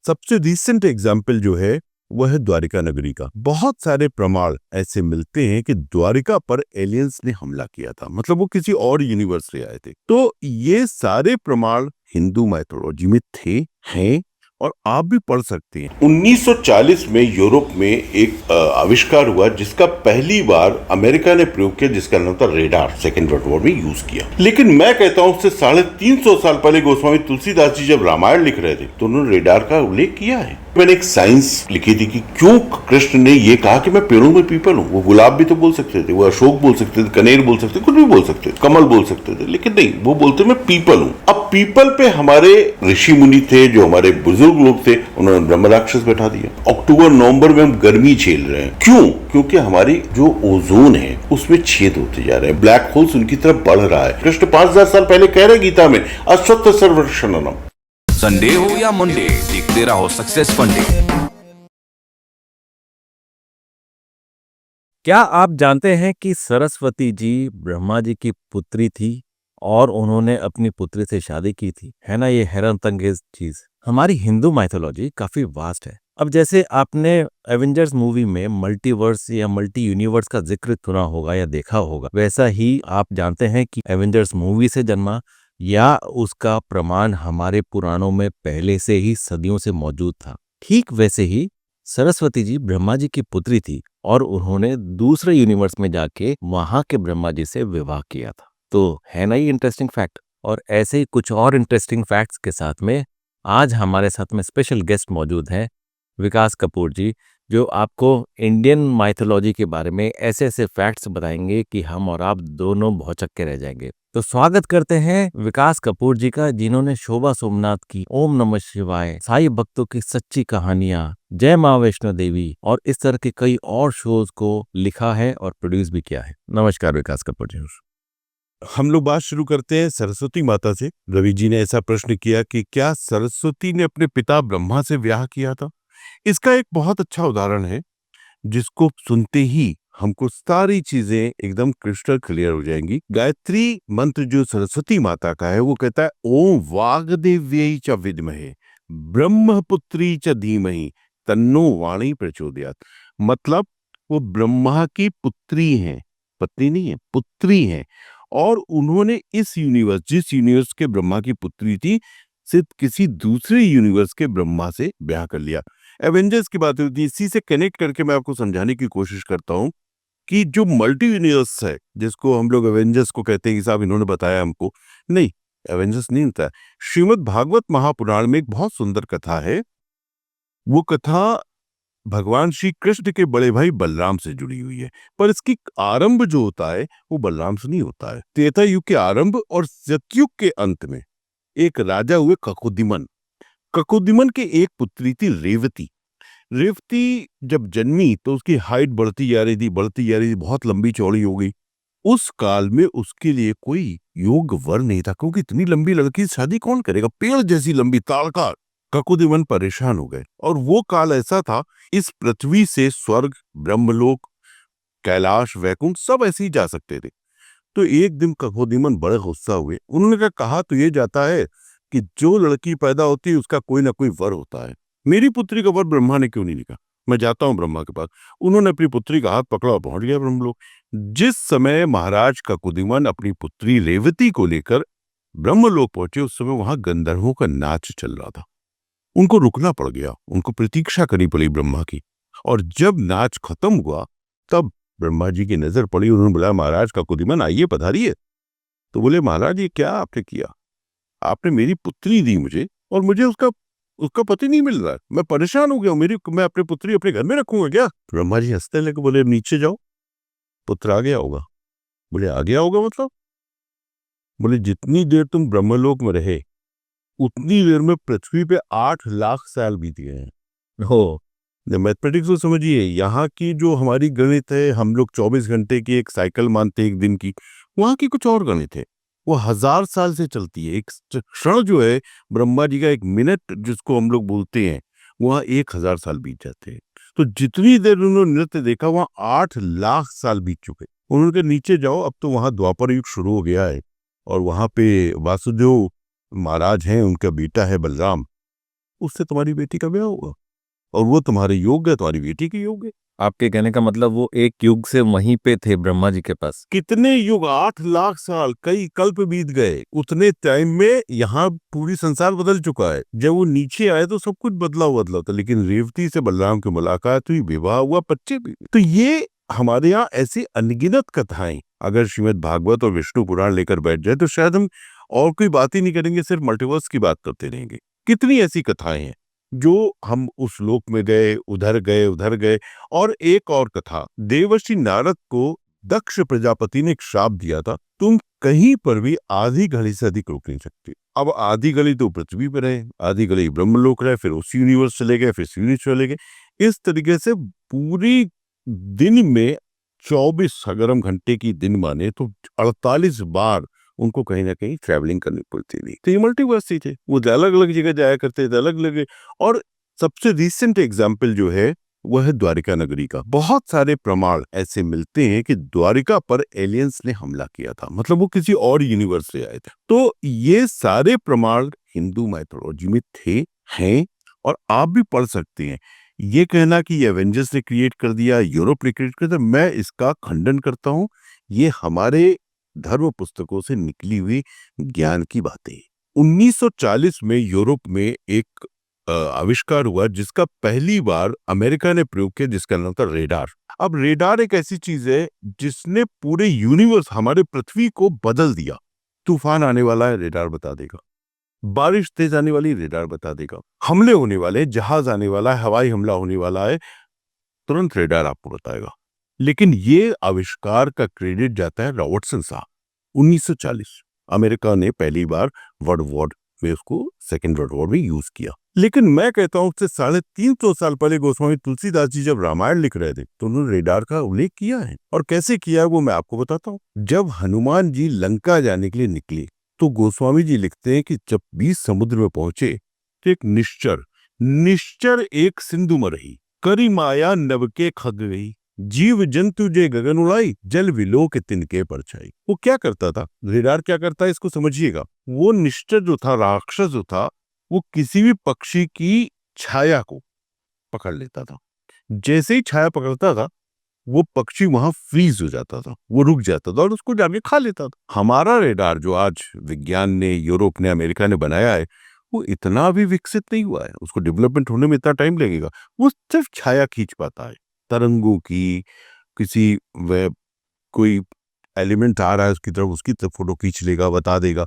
सबसे recent example जो है वह है द्वारिका नगरी का। बहुत सारे प्रमाण ऐसे मिलते हैं कि द्वारिका पर एलियंस ने हमला किया था, मतलब वो किसी और यूनिवर्स से आए थे। तो ये सारे प्रमाण हिंदू माइथोलॉजी में थे, हैं और आप भी पढ़ सकते हैं। 1940 में यूरोप में एक आविष्कार हुआ जिसका पहली बार अमेरिका ने प्रयोग किया, जिसका नाम था रेडार। सेकेंड वर्ल्ड वॉर में यूज किया। लेकिन मैं कहता हूं उससे 350 साल पहले गोस्वामी तुलसीदास जी जब रामायण लिख रहे थे तो उन्होंने रेडार का उल्लेख किया है। मैंने एक साइंस लिखी थी कि क्यों कृष्ण ने ये कहा कि मैं पेड़ों में पीपल हूं। वो गुलाब भी तो बोल सकते थे, वो अशोक बोल सकते थे, कनेर बोल सकते थे, कुछ भी बोल सकते थे, कमल बोल सकते थे, लेकिन नहीं, वो बोलते मैं पीपल हूं। अब पीपल पे हमारे ऋषि मुनि थे, जो हमारे बुजुर्ग लोग थे, उन्होंने ब्रह्म राक्षस बैठा दिया। अक्टूबर नवंबर में हम गर्मी झेल रहे हैं। क्यों? क्योंकि हमारी जो ओजोन है उसमें छेद होते जा रहे हैं, ब्लैक होल्स उनकी तरफ बढ़ रहा है। कृष्ण 5000 साल पहले कह रहे गीता में, अश्वत्थ सर्वक्षणनम। संडे हो या मंडे, देखते रहो सक्सेस फंडे। क्या आप जानते हैं कि सरस्वती जी ब्रह्मा जी की पुत्री थी और उन्होंने अपनी पुत्री से शादी की थी? है ना ये हैरत अंगेज चीज। हमारी हिंदू माइथोलॉजी काफी वास्ट है। अब जैसे आपने एवेंजर्स मूवी में मल्टीवर्स या मल्टी यूनिवर्स का जिक्र सुना होगा या देखा होगा, वैसा ही आप जानते हैं कि एवेंजर्स मूवी से जन्मा या उसका प्रमाण हमारे पुराणों में पहले से ही सदियों से मौजूद था। ठीक वैसे ही सरस्वती जी ब्रह्मा जी की पुत्री थी और उन्होंने दूसरे यूनिवर्स में जाके वहां के ब्रह्मा जी से विवाह किया था। तो है ना ये इंटरेस्टिंग फैक्ट। और ऐसे ही कुछ और इंटरेस्टिंग फैक्ट्स के साथ में आज हमारे साथ में स्पेशल गेस्ट मौजूद हैं, विकास कपूर जी, जो आपको इंडियन माइथोलॉजी के बारे में ऐसे ऐसे फैक्ट्स बताएंगे कि हम और आप दोनों भौचक्के रह जाएंगे। तो स्वागत करते हैं विकास कपूर जी का, जिन्होंने शोभा सोमनाथ की, ओम नमः शिवाय, साईं भक्तों की सच्ची कहानियां, जय माँ वैष्णो देवी और इस तरह के कई और शोज को लिखा है और प्रोड्यूस भी किया है। नमस्कार विकास कपूर जी। हम लोग बात शुरू करते हैं सरस्वती माता से। रवि जी ने ऐसा प्रश्न किया कि क्या सरस्वती ने अपने पिता ब्रह्मा से ब्याह किया था? इसका एक बहुत अच्छा उदाहरण है जिसको सुनते ही हमको सारी चीजें एकदम क्रिस्टल क्लियर हो जाएंगी। गायत्री मंत्र जो सरस्वती माता का है वो कहता है, ओम वाग्देव्यै च विद्महे ब्रह्मपुत्री च धीमहि तन्नो वाणी प्रचोदयात्। मतलब वो ब्रह्मा की पुत्री हैं, पत्नी नहीं है, पुत्री हैं। और उन्होंने इस यूनिवर्स, जिस यूनिवर्स के ब्रह्मा की पुत्री थी, सिर्फ किसी दूसरे यूनिवर्स के ब्रह्मा से ब्याह कर लिया। एवेंजर्स की बात होती है, इसी से कनेक्ट करके मैं आपको समझाने की कोशिश करता हूं कि जो मल्टी यूनिवर्स है, जिसको हम लोग एवेंजर्स को कहते हैं कि साहब इन्होंने बताया हमको, नहीं, एवेंजर्स नहीं होता है। श्रीमद् भागवत महापुराण में एक बहुत सुंदर कथा है। वो कथा भगवान श्री कृष्ण के बड़े भाई बलराम से जुड़ी हुई है, पर इसकी आरंभ जो होता है वो बलराम से नहीं होता है। त्रेता युग के आरंभ और सतयुग के अंत में एक राजा हुए ककुदिमन। ककुदिमन के एक पुत्री थी रेवती। रेवती जब जन्मी तो उसकी हाइट बढ़ती जा रही थी, बढ़ती जा रही थी, बहुत लंबी चौड़ी हो गई। उस काल में उसके लिए कोई योग वर नहीं था, क्योंकि इतनी लंबी लड़की से शादी कौन करेगा, पेड़ जैसी लंबी ताड़का। ककुदिमन परेशान हो गए। और वो काल ऐसा था, इस पृथ्वी से स्वर्ग, ब्रह्मलोक, कैलाश, वैकुंठ सब ऐसे ही जा सकते थे। तो एक दिन ककुदिमन बड़े गुस्सा हुए। उन्होंने कहा तो ये जाता है कि जो लड़की पैदा होती है उसका कोई ना कोई वर होता है, मेरी पुत्री का वर ब्रह्मा ने क्यों नहीं लिखा? मैं जाता हूं ब्रह्मा के पास। उन्होंने अपनी पुत्री का हाथ पकड़ा और पहुंच गया ब्रह्मलोक। जिस समय महाराज ककुदिमन अपनी पुत्री रेवती को लेकर ब्रह्मलोक पहुंचे, उस समय वहां गंधर्वों का नाच चल रहा था। उनको रुकना पड़ गया, उनको प्रतीक्षा करनी पड़ी ब्रह्मा की। और जब नाच खत्म हुआ तब ब्रह्मा जी की नजर पड़ी। उन्होंने बोला, महाराज ककुदिमन आइए, पधारिए। तो बोले, महाराज ये क्या आपने किया? आपने मेरी पुत्री दी मुझे और मुझे उसका उसका पति नहीं मिल रहा है, मैं परेशान हो गया हूं। मैं अपनी पुत्री अपने घर में रखूंगा क्या? ब्रह्मा जी हंसने लगे, बोले, नीचे जाओ, पुत्र आ गया होगा। बोले, आ गया होगा मतलब? बोले, जितनी देर तुम ब्रह्मलोक में रहे उतनी देर में पृथ्वी पे 8 लाख साल बीत गए हैं। हो, मैथमेटिक्स को समझिए। यहाँ की जो हमारी गणित है, हम लोग 24 घंटे की एक साइकिल मानते हैं एक दिन की, वहां की कुछ और गणित है, वो 1000 साल से चलती है। एक क्षण जो है, ब्रह्मा जी का एक मिनट जिसको हम लोग बोलते हैं, वहां 1000 साल बीत जाते हैं। तो जितनी देर उन्होंने नृत्य देखा, वहां 8 लाख साल बीत चुके। उन्होंने कहा, नीचे जाओ, अब तो वहां द्वापर युग शुरू हो गया है और वहां पे वासुदेव महाराज हैं, उनका बेटा है बलराम। उससे तुम्हारी बेटी का ब्याह होगा और वो तुम्हारे योग्य है, तुम्हारी बेटी के योग्य है। आपके कहने का मतलब वो एक युग से वहीं पे थे ब्रह्मा जी के पास। कितने युग, 8 लाख साल, कई कल्प बीत गए। उतने टाइम में यहाँ पूरी संसार बदल चुका है। जब वो नीचे आए तो सब कुछ बदला था, लेकिन रेवती से बलराम की मुलाकात हुई, विवाह हुआ, बच्चे भी। तो ये हमारे यहाँ ऐसी अनगिनत कथाएं, अगर श्रीमद् भागवत और विष्णु पुराण लेकर बैठ जाए तो शायद हम और कोई बात ही नहीं करेंगे, सिर्फ मल्टीवर्स की बात करते रहेंगे। कितनी ऐसी कथाएं हैं जो हम उस लोक में गए, उधर गए। और एक और कथा, देवर्षि नारद को दक्ष प्रजापति ने एक श्राप दिया था, तुम कहीं पर भी आधी घड़ी से अधिक रुक नहीं सकते। अब आधी घड़ी तो पृथ्वी पर रहे, आधी घड़ी ब्रह्मलोक रहे, फिर उस यूनिवर्स चले गए, फिर यूनिवर्स चले गए। इस तरीके से पूरी दिन में 24, अगर हम घंटे की दिन माने तो 48 बार उनको कहीं ना कहीं ट्रैवलिंग करनी पड़ती थी। तो ये मल्टीवर्स ही थे, वो अलग अलग जगह जाया करते थे, अलग अलग। और सबसे रिसेंट एग्जाम्पल जो है वह है द्वारिका नगरी का। बहुत सारे प्रमाण ऐसे मिलते हैं कि द्वारिका पर एलियंस ने हमला किया था, मतलब वो किसी और यूनिवर्स से आए थे। तो ये सारे प्रमाण हिंदू माइथोलॉजी में थे, हैं, और आप भी पढ़ सकते हैं। ये कहना कि ये एवेंजर्स ने क्रिएट कर दिया, यूरोप ने क्रिएट कर दिया, मैं इसका खंडन करता हूं। ये हमारे धर्म पुस्तकों से निकली हुई ज्ञान की बातें। 1940 में यूरोप में एक आविष्कार हुआ जिसका पहली बार अमेरिका ने प्रयोग किया, जिसका नाम था रेडार। अब रेडार एक ऐसी चीज है जिसने पूरे यूनिवर्स, हमारे पृथ्वी को बदल दिया। तूफान आने वाला है, रेडार बता देगा। बारिश तेज आने वाली, रेडार बता देगा। हमले होने वाले, जहाज आने वाला है, हवाई हमला होने वाला है, तुरंत रेडार आपको बताएगा। लेकिन ये आविष्कार का क्रेडिट जाता है रॉबर्टसन साहब। 1940 अमेरिका ने पहली बार वर्ल्ड वॉर में उसको, सेकेंड वर्ल्ड वॉर में यूज किया। लेकिन मैं कहता हूं उससे 350 साल पहले गोस्वामी तुलसीदास जी जब रामायण लिख रहे थे तो उन्होंने रेडार का उल्लेख किया है। और कैसे किया है वो मैं आपको बताता हूं। जब हनुमान जी लंका जाने के लिए निकले तो गोस्वामी जी लिखते हैं कि जब 20 समुद्र में पहुंचे तो एक निश्चर एक सिंधु में रही, करी माया नव के खग गई, जीव जंतु जे गगन उड़ाई, जल विलोक तिनके परछाई। वो क्या करता था, रेडार क्या करता है इसको समझिएगा। वो निश्चर जो था, राक्षस जो था, वो किसी भी पक्षी की छाया को पकड़ लेता था। जैसे ही छाया पकड़ता था वो पक्षी वहां फ्रीज हो जाता था, वो रुक जाता था और उसको जाके खा लेता था। हमारा रेडार जो आज विज्ञान ने, यूरोप ने, अमेरिका ने बनाया है, वो इतना भी विकसित नहीं हुआ है, उसको डेवलपमेंट होने में इतना टाइम लगेगा। वो सिर्फ छाया खींच पाता है, तरंगों की, किसी वे कोई एलिमेंट आ रहा है उसकी तरफ फोटो खींच लेगा, बता देगा।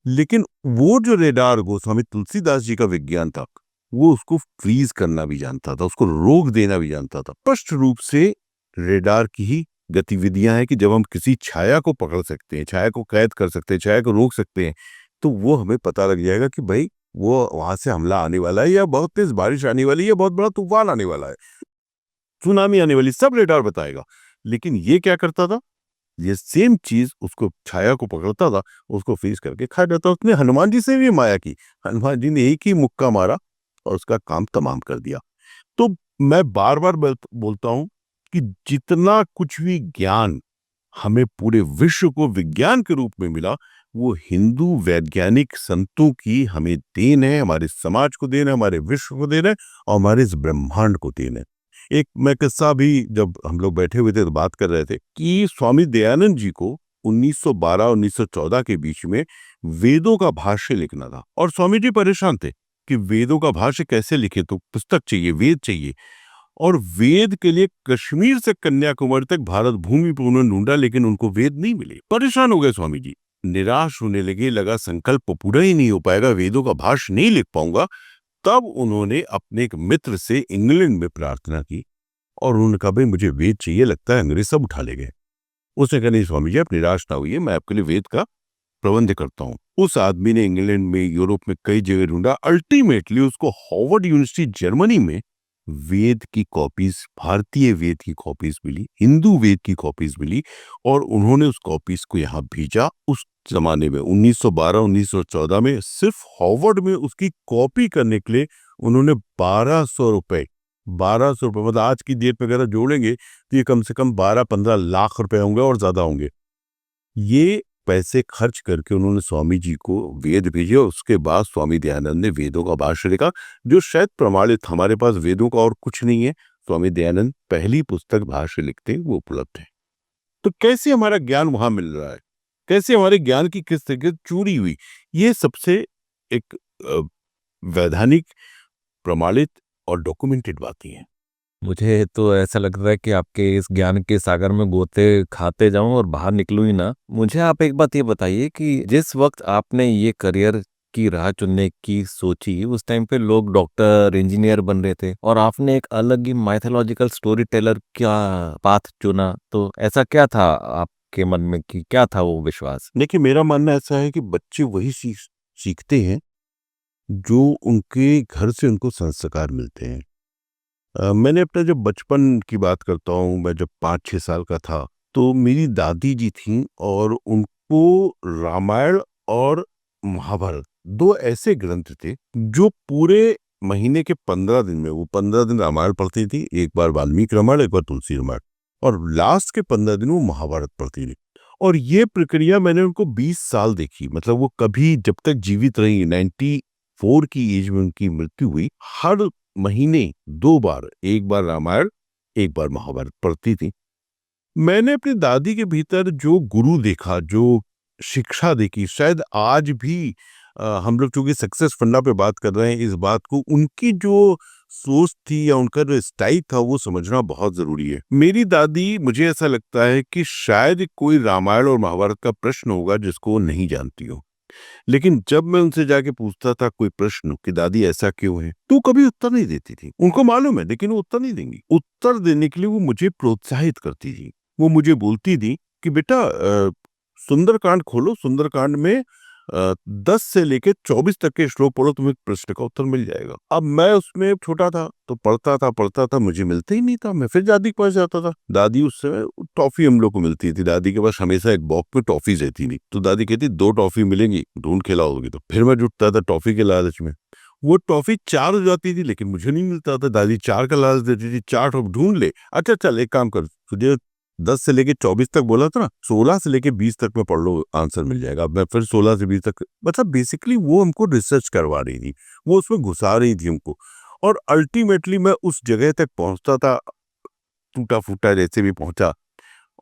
लेकिन वो जो रेडार गोस्वामी तुलसीदास जी का विज्ञान था, वो उसको फ्रीज करना भी जानता था, उसको रोक देना भी जानता था। स्पष्ट रूप से रेडार की ही गतिविधियां हैं कि जब हम किसी छाया को पकड़ सकते हैं, छाया को कैद कर सकते हैं, छाया को रोक सकते हैं, तो वो हमें पता लग जाएगा कि भाई वो वहां से हमला आने वाला है, या बहुत तेज बारिश आने वाली है, या बहुत बड़ा तूफान आने वाला है, सुनामी आने वाली, सब रेडार बताएगा। लेकिन ये क्या करता था, ये सेम चीज उसको, छाया को पकड़ता था, उसको फ्रीज करके खा जाता। उसने हनुमान जी से भी माया की, हनुमान जी ने एक ही मुक्का मारा और उसका काम तमाम कर दिया। तो मैं बार बार बोलता हूं कि जितना कुछ भी ज्ञान हमें पूरे विश्व को विज्ञान के रूप में मिला, वो हिंदू वैज्ञानिक संतों की हमें देन है, हमारे समाज को देन है, हमारे विश्व को देन है, और हमारे इस ब्रह्मांड को देन है। एक मैं किस्सा भी, जब हम लोग बैठे हुए थे तो बात कर रहे थे कि स्वामी दयानंद जी को 1912-1914 के बीच में वेदों का भाष्य लिखना था, और स्वामी जी परेशान थे कि वेदों का भाष्य कैसे लिखे, तो पुस्तक चाहिए, वेद चाहिए। और वेद के लिए कश्मीर से कन्याकुमारी तक भारत भूमि पर उन्होंने ढूंढा, लेकिन उनको वेद नहीं मिले। परेशान हो गए स्वामी जी, निराश होने लगे, लगा संकल्प पूरा ही नहीं हो पाएगा, वेदों का भाष्य नहीं लिख पाऊंगा। तब उन्होंने अपने एक मित्र से इंग्लैंड में प्रार्थना की और उन्होंने कहा भाई मुझे वेद चाहिए, लगता है अंग्रेज सब उठा ले गए। उसने कहा नहीं स्वामी जी आप निराश ना होइए, मैं आपके लिए वेद का प्रबंध करता हूँ। उस आदमी ने इंग्लैंड में, यूरोप में कई जगह ढूंढा, अल्टीमेटली उसको हार्वर्ड यूनिवर्सिटी जर्मनी में वेद की कॉपीज, भारतीय वेद की कॉपीज मिली, हिंदू वेद की कॉपीज मिली, और उन्होंने उस कॉपीज को यहाँ भेजा। उस जमाने में 1912-1914 में सिर्फ हार्वर्ड में उसकी कॉपी करने के लिए उन्होंने 1200 रुपए, मतलब आज की डेट में अगर जोड़ेंगे तो ये कम से कम 12-15 लाख रुपए होंगे और ज्यादा होंगे। ये पैसे खर्च करके उन्होंने स्वामी जी को वेद भेजे और उसके बाद स्वामी दयानंद ने वेदों का भाष्य लिखा, जो शायद प्रमाणित। हमारे पास वेदों का और कुछ नहीं है, स्वामी दयानंद पहली पुस्तक भाष्य लिखते हैं, वो उपलब्ध है। तो कैसे हमारा ज्ञान वहां मिल रहा है, कैसे हमारे ज्ञान की किस तरीके से चोरी हुई, ये सबसे एक वैधानिक, प्रमाणित और डॉक्यूमेंटेड बातें हैं। मुझे तो ऐसा लग रहा है कि आपके इस ज्ञान के सागर में गोते खाते जाऊं और बाहर निकलूं ही ना। मुझे आप एक बात ये बताइए कि जिस वक्त आपने ये करियर की राह चुनने की सोची, उस टाइम पे लोग डॉक्टर, इंजीनियर बन रहे थे और आपने एक अलग ही माइथोलॉजिकल स्टोरी टेलर का पाथ चुना। तो ऐसा क्या था आपके मन में, कि क्या था वो विश्वास? देखिए, मेरा मानना ऐसा है कि बच्चे वही सीखते हैं जो उनके घर से उनको संस्कार मिलते हैं। मैंने अपना जब बचपन की बात करता हूँ, मैं जब 5-6 साल का था, तो मेरी दादी जी थीं और उनको रामायण और महाभारत 2 ऐसे ग्रंथ थे जो पूरे महीने के 15 दिन में, वो 15 दिन रामायण पढ़ती थी, एक बार वाल्मीकि रामायण, एक बार तुलसी रामायण, और लास्ट के 15 दिन वो महाभारत पढ़ती थी। और ये प्रक्रिया मैंने उनको 20 साल देखी। मतलब वो कभी, जब तक जीवित रही, 94 की एज में उनकी मृत्यु हुई, हर महीने 2 बार, एक बार रामायण, एक बार महाभारत पढ़ती थी। मैंने अपनी दादी के भीतर जो गुरु देखा, जो शिक्षा देखी, शायद आज भी हम लोग चूंकि सक्सेस फंडा पे बात कर रहे हैं, इस बात को, उनकी जो सोच थी या उनका जो स्टाइल था, वो समझना बहुत जरूरी है। मेरी दादी, मुझे ऐसा लगता है कि शायद कोई रामायण और महाभारत का प्रश्न होगा जिसको वो नहीं जानती हो, लेकिन जब मैं उनसे जाके पूछता था कोई प्रश्न कि दादी ऐसा क्यों है, तो कभी उत्तर नहीं देती थी। उनको मालूम है, लेकिन वो उत्तर नहीं देंगी। उत्तर देने के लिए वो मुझे प्रोत्साहित करती थी। वो मुझे बोलती थी कि बेटा, सुंदरकांड खोलो, सुंदरकांड में 10 से लेके 24 तक के श्लोक पढ़ो, तुम्हें प्रश्न का उत्तर मिल जाएगा। अब मैं उसमें छोटा था तो पढ़ता था, मुझे मिलता ही नहीं था। मैं फिर दादी के पास जाता था। दादी, उस समय टॉफी हम लोग को मिलती थी, दादी के पास हमेशा एक बॉक्स में टॉफी रहती थी। तो दादी कहती 2 टॉफी मिलेंगी, ढूंढ खिलाओगी। तो फिर मैं जुटता था टॉफी के लालच में। वो टॉफी 4 हो जाती थी, लेकिन मुझे नहीं मिलता था। दादी 4 का लालच देती थी, 4 टॉफी ढूंढ ले। अच्छा चल, एक काम कर, तुझे 10 से लेके 24 तक बोला था ना, 16 से लेके 20 तक में पढ़ लो, आंसर मिल जाएगा। अब मैं फिर 16 से 20 तक, मतलब बेसिकली वो हमको रिसर्च करवा रही थी, वो उसमें घुसा रही थी हमको। और अल्टीमेटली मैं उस जगह तक पहुंचता था, टूटा फूटा जैसे भी पहुंचा,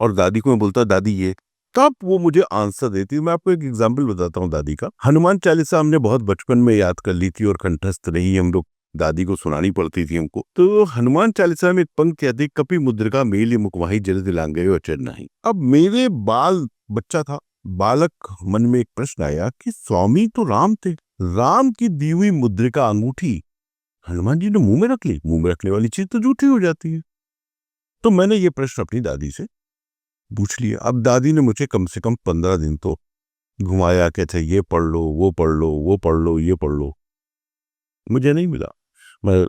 और दादी को मैं बोलता, दादी ये, तब वो मुझे आंसर देती। मैं आपको एक एग्जाम्पल बताता हूँ दादी का। हनुमान चालीसा हमने बहुत बचपन में याद कर ली थी और कंठस्थ रही, हम लोग दादी को सुनानी पड़ती थी हमको। तो हनुमान चालीसा में एक पंक्ति आती, कपि मुद्रिका मेलि मुखमाही जल दिलांगे अचर नहीं। अब मेरे बच्चा था, बालक मन में एक प्रश्न आया कि स्वामी तो राम थे, राम की दी हुई मुद्रिका अंगूठी हनुमान जी ने मुंह में रख ली। मुंह में रखने वाली चीज तो झूठी हो जाती है। तो मैंने ये प्रश्न अपनी दादी से पूछ लिया। अब दादी ने मुझे कम से कम 15 दिन तो घुमाया, कहते ये पढ़ लो, वो पढ़ लो, वो पढ़ लो, ये पढ़ लो। मुझे नहीं मिला। मैं,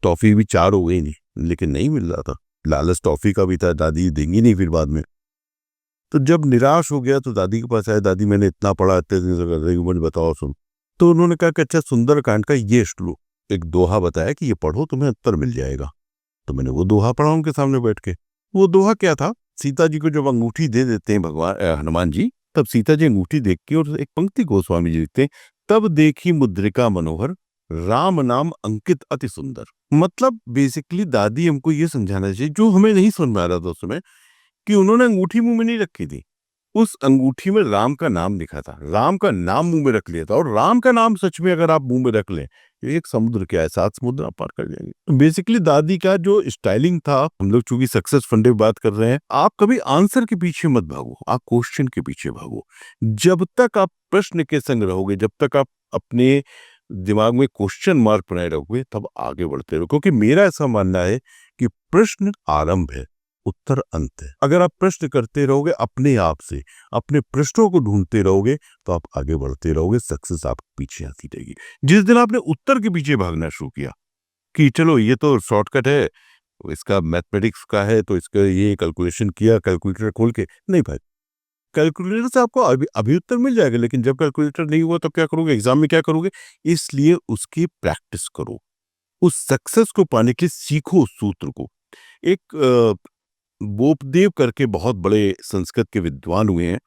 टॉफी भी 4 हो गई नहीं, लेकिन नहीं मिल रहा था। लालच टॉफी का भी था, दादी देंगी नहीं फिर बाद में। तो जब निराश हो गया तो दादी के पास आया, दादी मैंने इतना पढ़ा, इतने दिन से कर रही हूँ, मुझे बताओ सुन। तो उन्होंने कहा कि अच्छा, सुंदरकांड का ये श्लोक, एक दोहा बताया कि ये पढ़ो, तुम्हें उत्तर मिल जाएगा। तो मैंने वो दोहा पढ़ा उनके सामने बैठ के। वो दोहा क्या था, सीता जी को जब अंगूठी दे देते हैं भगवान हनुमान जी, तब सीता जी अंगूठी देख के, और एक पंक्ति गोस्वामी जी लिखते हैं, तब देखी मुद्रिका मनोहर, राम नाम अंकित अति सुंदर। मतलब बेसिकली दादी हमको ये समझाना चाहिए, जो हमें नहीं समझ में आ रहा था उस समय, कि उन्होंने अंगूठी मुंह में नहीं रखी थी, उस अंगूठी में राम का नाम लिखा था, राम का नाम मुंह में रख लिया था। और राम का नाम सच में अगर आप मुंह में रख लें, एक समुद्र क्या है, 7 समुद्र आप पार कर जाएंगे। बेसिकली दादी का जो स्टाइलिंग था, हम लोग चूंकि सक्सेस फंडे बात कर रहे हैं, आप कभी आंसर के पीछे मत भागो, आप क्वेश्चन के पीछे भागो। जब तक आप प्रश्न के संग रहोगे, जब तक आप अपने दिमाग में क्वेश्चन मार्क बनाए रहोगे, तब आगे बढ़ते रहो। क्योंकि मेरा ऐसा मानना है कि प्रश्न आरंभ है, उत्तर अंत है। अगर आप प्रश्न करते रहोगे अपने आप से, अपने प्रश्नों को ढूंढते रहोगे, तो आप आगे बढ़ते रहोगे, सक्सेस आपके पीछे आती रहेगी। जिस दिन आपने उत्तर के पीछे भागना शुरू किया कि चलो ये तो शॉर्टकट है, इसका मैथमेटिक्स का है, तो इसका ये कैलकुलेशन किया, कैलकुलेटर खोल के, नहीं भाई, कैलकुलेटर से आपको अभी उत्तर मिल जाएगा, लेकिन जब कैलकुलेटर नहीं हुआ तो क्या करोगे, एग्जाम में क्या करोगे। इसलिए उसकी प्रैक्टिस करो, उस सक्सेस को पाने के लिए सीखो उस सूत्र को। एक बोपदेव करके बहुत बड़े संस्कृत के विद्वान हुए हैं,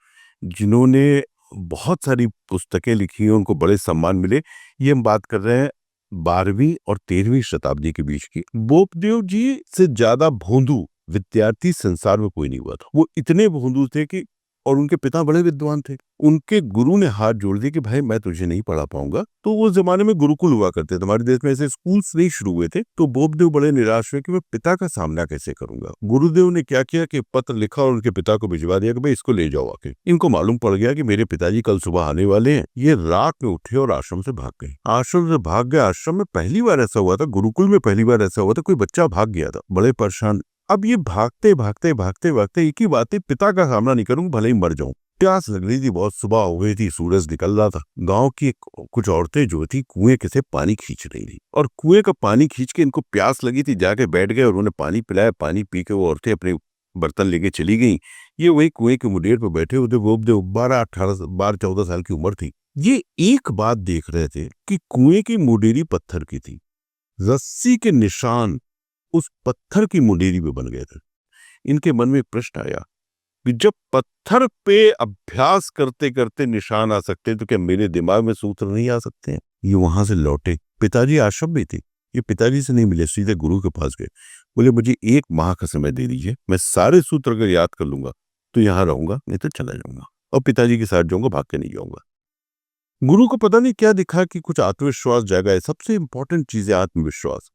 जिन्होंने बहुत सारी पुस्तकें लिखी हैं, उनको बड़े सम्मान मिले। ये हम बात कर रहे हैं 12वीं और 13वीं शताब्दी के बीच की। बोपदेव जी से ज्यादा भोंदू विद्यार्थी संसार में कोई नहीं हुआ था। वो इतने भोंदू थे कि, और उनके पिता बड़े विद्वान थे। उनके गुरु ने हाथ जोड़ दिए कि भाई मैं तुझे नहीं पढ़ा पाऊंगा। तो वो जमाने में गुरुकुल हुआ करते थे, हमारे देश में ऐसे स्कूल्स नहीं शुरू हुए थे। तो बोपदेव बड़े निराश हुए कि मैं पिता का सामना कैसे करूंगा। गुरुदेव ने क्या किया कि पत्र लिखा और उनके पिता को भिजवा दिया कि भाई इसको ले जाओ आके। इनको मालूम पड़ गया कि मेरे पिताजी कल सुबह आने वाले हैं। ये रात में उठे और आश्रम से भाग गए। आश्रम से भाग गए। आश्रम में पहली बार ऐसा हुआ था, गुरुकुल में पहली बार ऐसा हुआ था, कोई बच्चा भाग गया था। बड़े परेशान। अब ये भागते भागते भागते भागते एक ही बात है, पिता का सामना नहीं करूंगा, भले ही मर जाऊं। प्यास लग रही थी, बहुत सुबह हो गई थी, सूरज निकल रहा था। गांव की कुछ औरतें जो थी कुएं के से पानी खींच रही थी, और कुएं का पानी खींच के इनको प्यास लगी थी, जाके बैठ गए और उन्होंने पानी पिलाया। पानी पी के वो औरतें अपने बर्तन लेके चली गई। ये वही कुएं के मुडेर पर बैठे हुए थे। वो 12-14 साल की उम्र थी। ये एक बात देख रहे थे कि कुएं की मुडेरी पत्थर की थी, रस्सी के निशान उस पत्थर की मुंडेरी पे बन गए थे। इनके मन में एक प्रश्न आया कि जब पत्थर पे अभ्यास करते करते निशान आ सकते हैं, तो क्या मेरे दिमाग में सूत्र नहीं आ सकते हैं? ये वहां से लौटे। पिताजी आश्रम में थे। ये पिताजी से नहीं मिले, सीधे गुरु के पास गए। बोले मुझे 1 माह का समय दे दीजिए, मैं सारे सूत्र अगर याद कर लूंगा तो यहाँ रहूंगा, नहीं तो चला जाऊंगा, और पिताजी के साथ जाऊंगा, भाग के नहीं जाऊंगा। गुरु को पता नहीं क्या दिखा कि कुछ आत्मविश्वास जागा है। सबसे इंपॉर्टेंट चीज है आत्मविश्वास,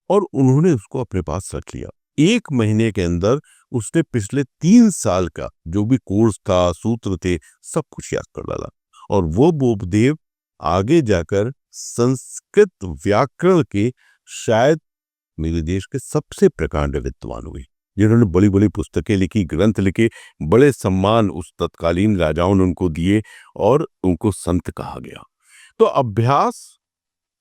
और उन्होंने उसको अपने पास रख लिया। 1 महीने के अंदर उसने पिछले 3 साल का जो भी कोर्स था, सूत्र थे, सब कुछ याद कर डाला। और वो बोपदेव आगे जाकर संस्कृत व्याकरण के शायद मेरे देश के सबसे प्रकांड विद्वान हुए, जिन्होंने बड़ी बड़ी पुस्तकें लिखी, ग्रंथ लिखे। बड़े सम्मान उस तत्कालीन राजाओं ने उनको दिए और उनको संत कहा गया। तो अभ्यास,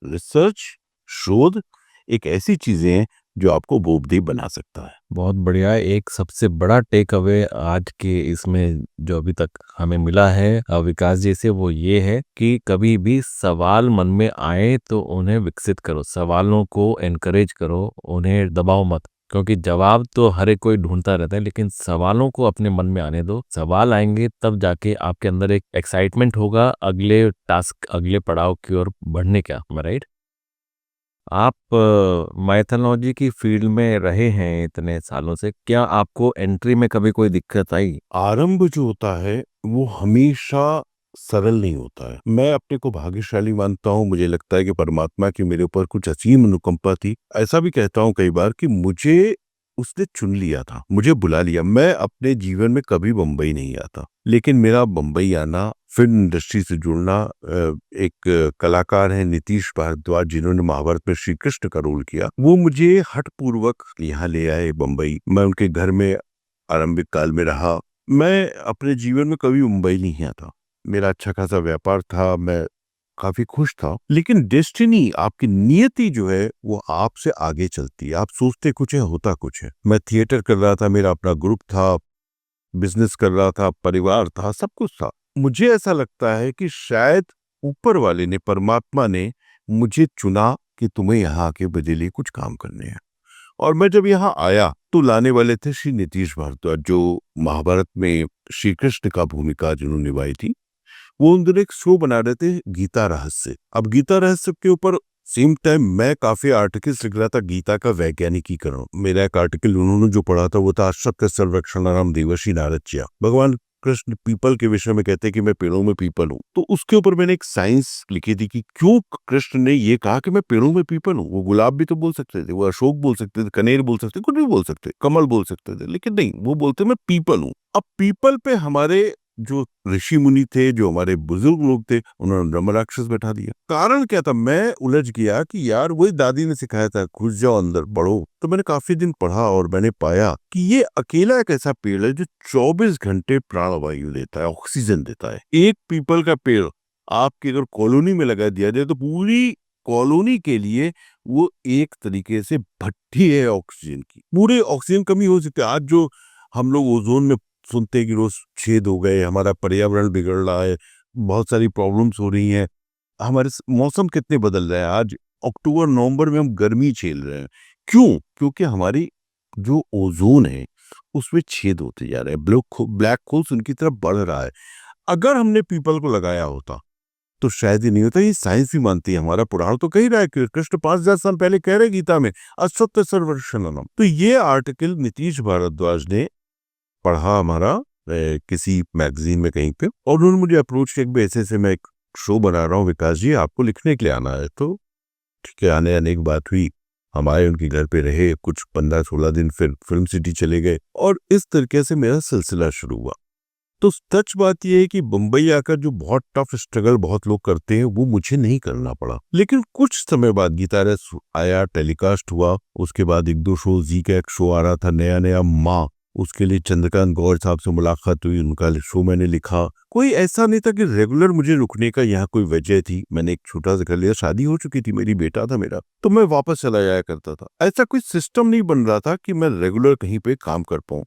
रिसर्च, शोध एक ऐसी चीजें हैं जो आपको बोपदेव बना सकता है। बहुत बढ़िया। एक सबसे बड़ा टेक अवे आज के इसमें जो अभी तक हमें मिला है विकास जी से, वो ये है कि कभी भी सवाल मन में आए तो उन्हें विकसित करो, सवालों को एनकरेज करो, उन्हें दबाओ मत, क्योंकि जवाब तो हर एक कोई ढूंढता रहता है, लेकिन सवालों को अपने मन में आने दो। सवाल आएंगे तब जाके आपके अंदर एक एक्साइटमेंट होगा अगले टास्क, अगले पड़ाव की ओर बढ़ने का। राइट। आप माइथोलॉजी की फील्ड में रहे हैं इतने सालों से, क्या आपको एंट्री में कभी कोई दिक्कत आई? आरंभ जो होता है वो हमेशा सरल नहीं होता है। मैं अपने को भाग्यशाली मानता हूँ। मुझे लगता है कि परमात्मा की मेरे ऊपर कुछ असीम अनुकंपा थी। ऐसा भी कहता हूँ कई बार कि मुझे उसने चुन लिया था, मुझे बुला लिया। मैं अपने जीवन में कभी बम्बई नहीं आता, लेकिन मेरा बम्बई आना, फिल्म इंडस्ट्री से जुड़ना, एक कलाकार है नीतीश भारद्वाज जिन्होंने महाभारत में श्री कृष्ण का रोल किया, वो मुझे हठपूर्वक यहाँ ले आए बम्बई। मैं उनके घर में आरंभिक काल में रहा। मैं अपने जीवन में कभी मुंबई नहीं आता। मेरा अच्छा खासा व्यापार था, मैं काफी खुश था। लेकिन डेस्टिनी, आपकी नियति जो है वो आपसे आगे चलती है। आप सोचते कुछ है, होता कुछ है। मैं थिएटर कर रहा था, मेरा अपना ग्रुप था, बिजनेस कर रहा था, परिवार था, सब कुछ था। मुझे ऐसा लगता है कि शायद ऊपर वाले ने, परमात्मा ने मुझे चुना कि तुम्हें यहाँ आके मेरे लिए कुछ काम करने हैं। और मैं जब यहाँ आया तो लाने वाले थे श्री नीतीश भारद्वाज, जो महाभारत में श्री कृष्ण का भूमिका जिन्होंने निभाई थी। वो उन दिनों एक शो बना रहे थे गीता रहस्य। अब गीता रहस्य के ऊपर सेम टाइम मैं काफी आर्टिकल्स लिख रहा था, गीता का वैज्ञानिकीकरण। मेरा एक आर्टिकल उन्होंने जो पढ़ा था वो था अश्वत्थ सर्वक्षणानाम देवर्षि नारदच्या। भगवान कृष्ण पीपल के विषय में कहते हैं कि मैं पेड़ों में पीपल हूँ। तो उसके ऊपर मैंने एक साइंस लिखी थी कि क्यों कृष्ण ने ये कहा कि मैं पेड़ों में पीपल हूँ। वो गुलाब भी तो बोल सकते थे, वो अशोक बोल सकते थे, कनेर बोल सकते, कुछ भी बोल सकते, कमल बोल सकते थे, लेकिन नहीं, वो बोलते मैं पीपल हूँ। अब पीपल पे हमारे जो ऋषि मुनि थे, जो हमारे बुजुर्ग लोग थे, उन्होंने ब्रह्म राक्षस बैठा दिया। कारण क्या था? मैं उलझ गया कि यार वही दादी ने सिखाया था, घुस जाओ अंदर, पढ़ो। तो मैंने काफी दिन पढ़ा और मैंने पाया कि ये अकेला एक ऐसा पेड़ है जो 24 घंटे प्राणवायु देता है, ऑक्सीजन देता है। एक पीपल का पेड़ आपकी अगर कॉलोनी में लगा दिया जाए तो पूरी कॉलोनी के लिए वो एक तरीके से भट्टी है ऑक्सीजन की। पूरे ऑक्सीजन कमी हो सकती है। आज जो हम लोग ओजोन में सुनते हैं कि रोज छेद हो गए, हमारा पर्यावरण बिगड़ रहा है, बहुत सारी प्रॉब्लम्स हो रही हैं, हमारे मौसम कितने बदल रहे हैं। आज अक्टूबर नवंबर में हम गर्मी झेल रहे हैं। क्यों? क्योंकि हमारी जो ओजोन है उसमें छेद होते जा रहे हैं, ब्लैक होल्स उनकी तरफ बढ़ रहा है। अगर हमने पीपल को लगाया होता तो शायद ही नहीं होता। ये साइंस भी मानती है, हमारा पुराण तो कह ही रहा है कि कृष्ण 5000 साल पहले कह रहे गीता में असत्य सर्वशनम। तो ये आर्टिकल नीतीश भारद्वाज ने पढ़ा हमारा किसी मैगजीन में कहीं पे, और उन्होंने मुझे अप्रोच किया कि ऐसे मैं एक शो बना रहा हूँ विकास जी, आपको लिखने के लिए आना है। तो ठीक है, आने की बात हुई, हम आए उनके घर पे रहे कुछ 15-16 दिन, फिर फिल्म सिटी चले गए और इस तरीके से मेरा सिलसिला शुरू हुआ। तो सच बात यह है कि बम्बई आकर जो बहुत टफ स्ट्रगल बहुत लोग करते हैं वो मुझे नहीं करना पड़ा। लेकिन कुछ समय बाद गीता रस आया, टेलीकास्ट हुआ, उसके बाद 1-2 शो, जी का एक शो आ रहा था नया माँ, उसके लिए चंद्रकांत गौर साहब से मुलाकात हुई, उनका शो मैंने लिखा। कोई ऐसा नहीं था कि रेगुलर मुझे रुकने का यहाँ कोई वजह थी। मैंने एक छोटा सा कर लिया, शादी हो चुकी थी, मेरी बेटा था मेरा, तो मैं वापस चला जाया करता था। ऐसा कोई सिस्टम नहीं बन रहा था कि मैं रेगुलर कहीं पे काम कर पाऊं।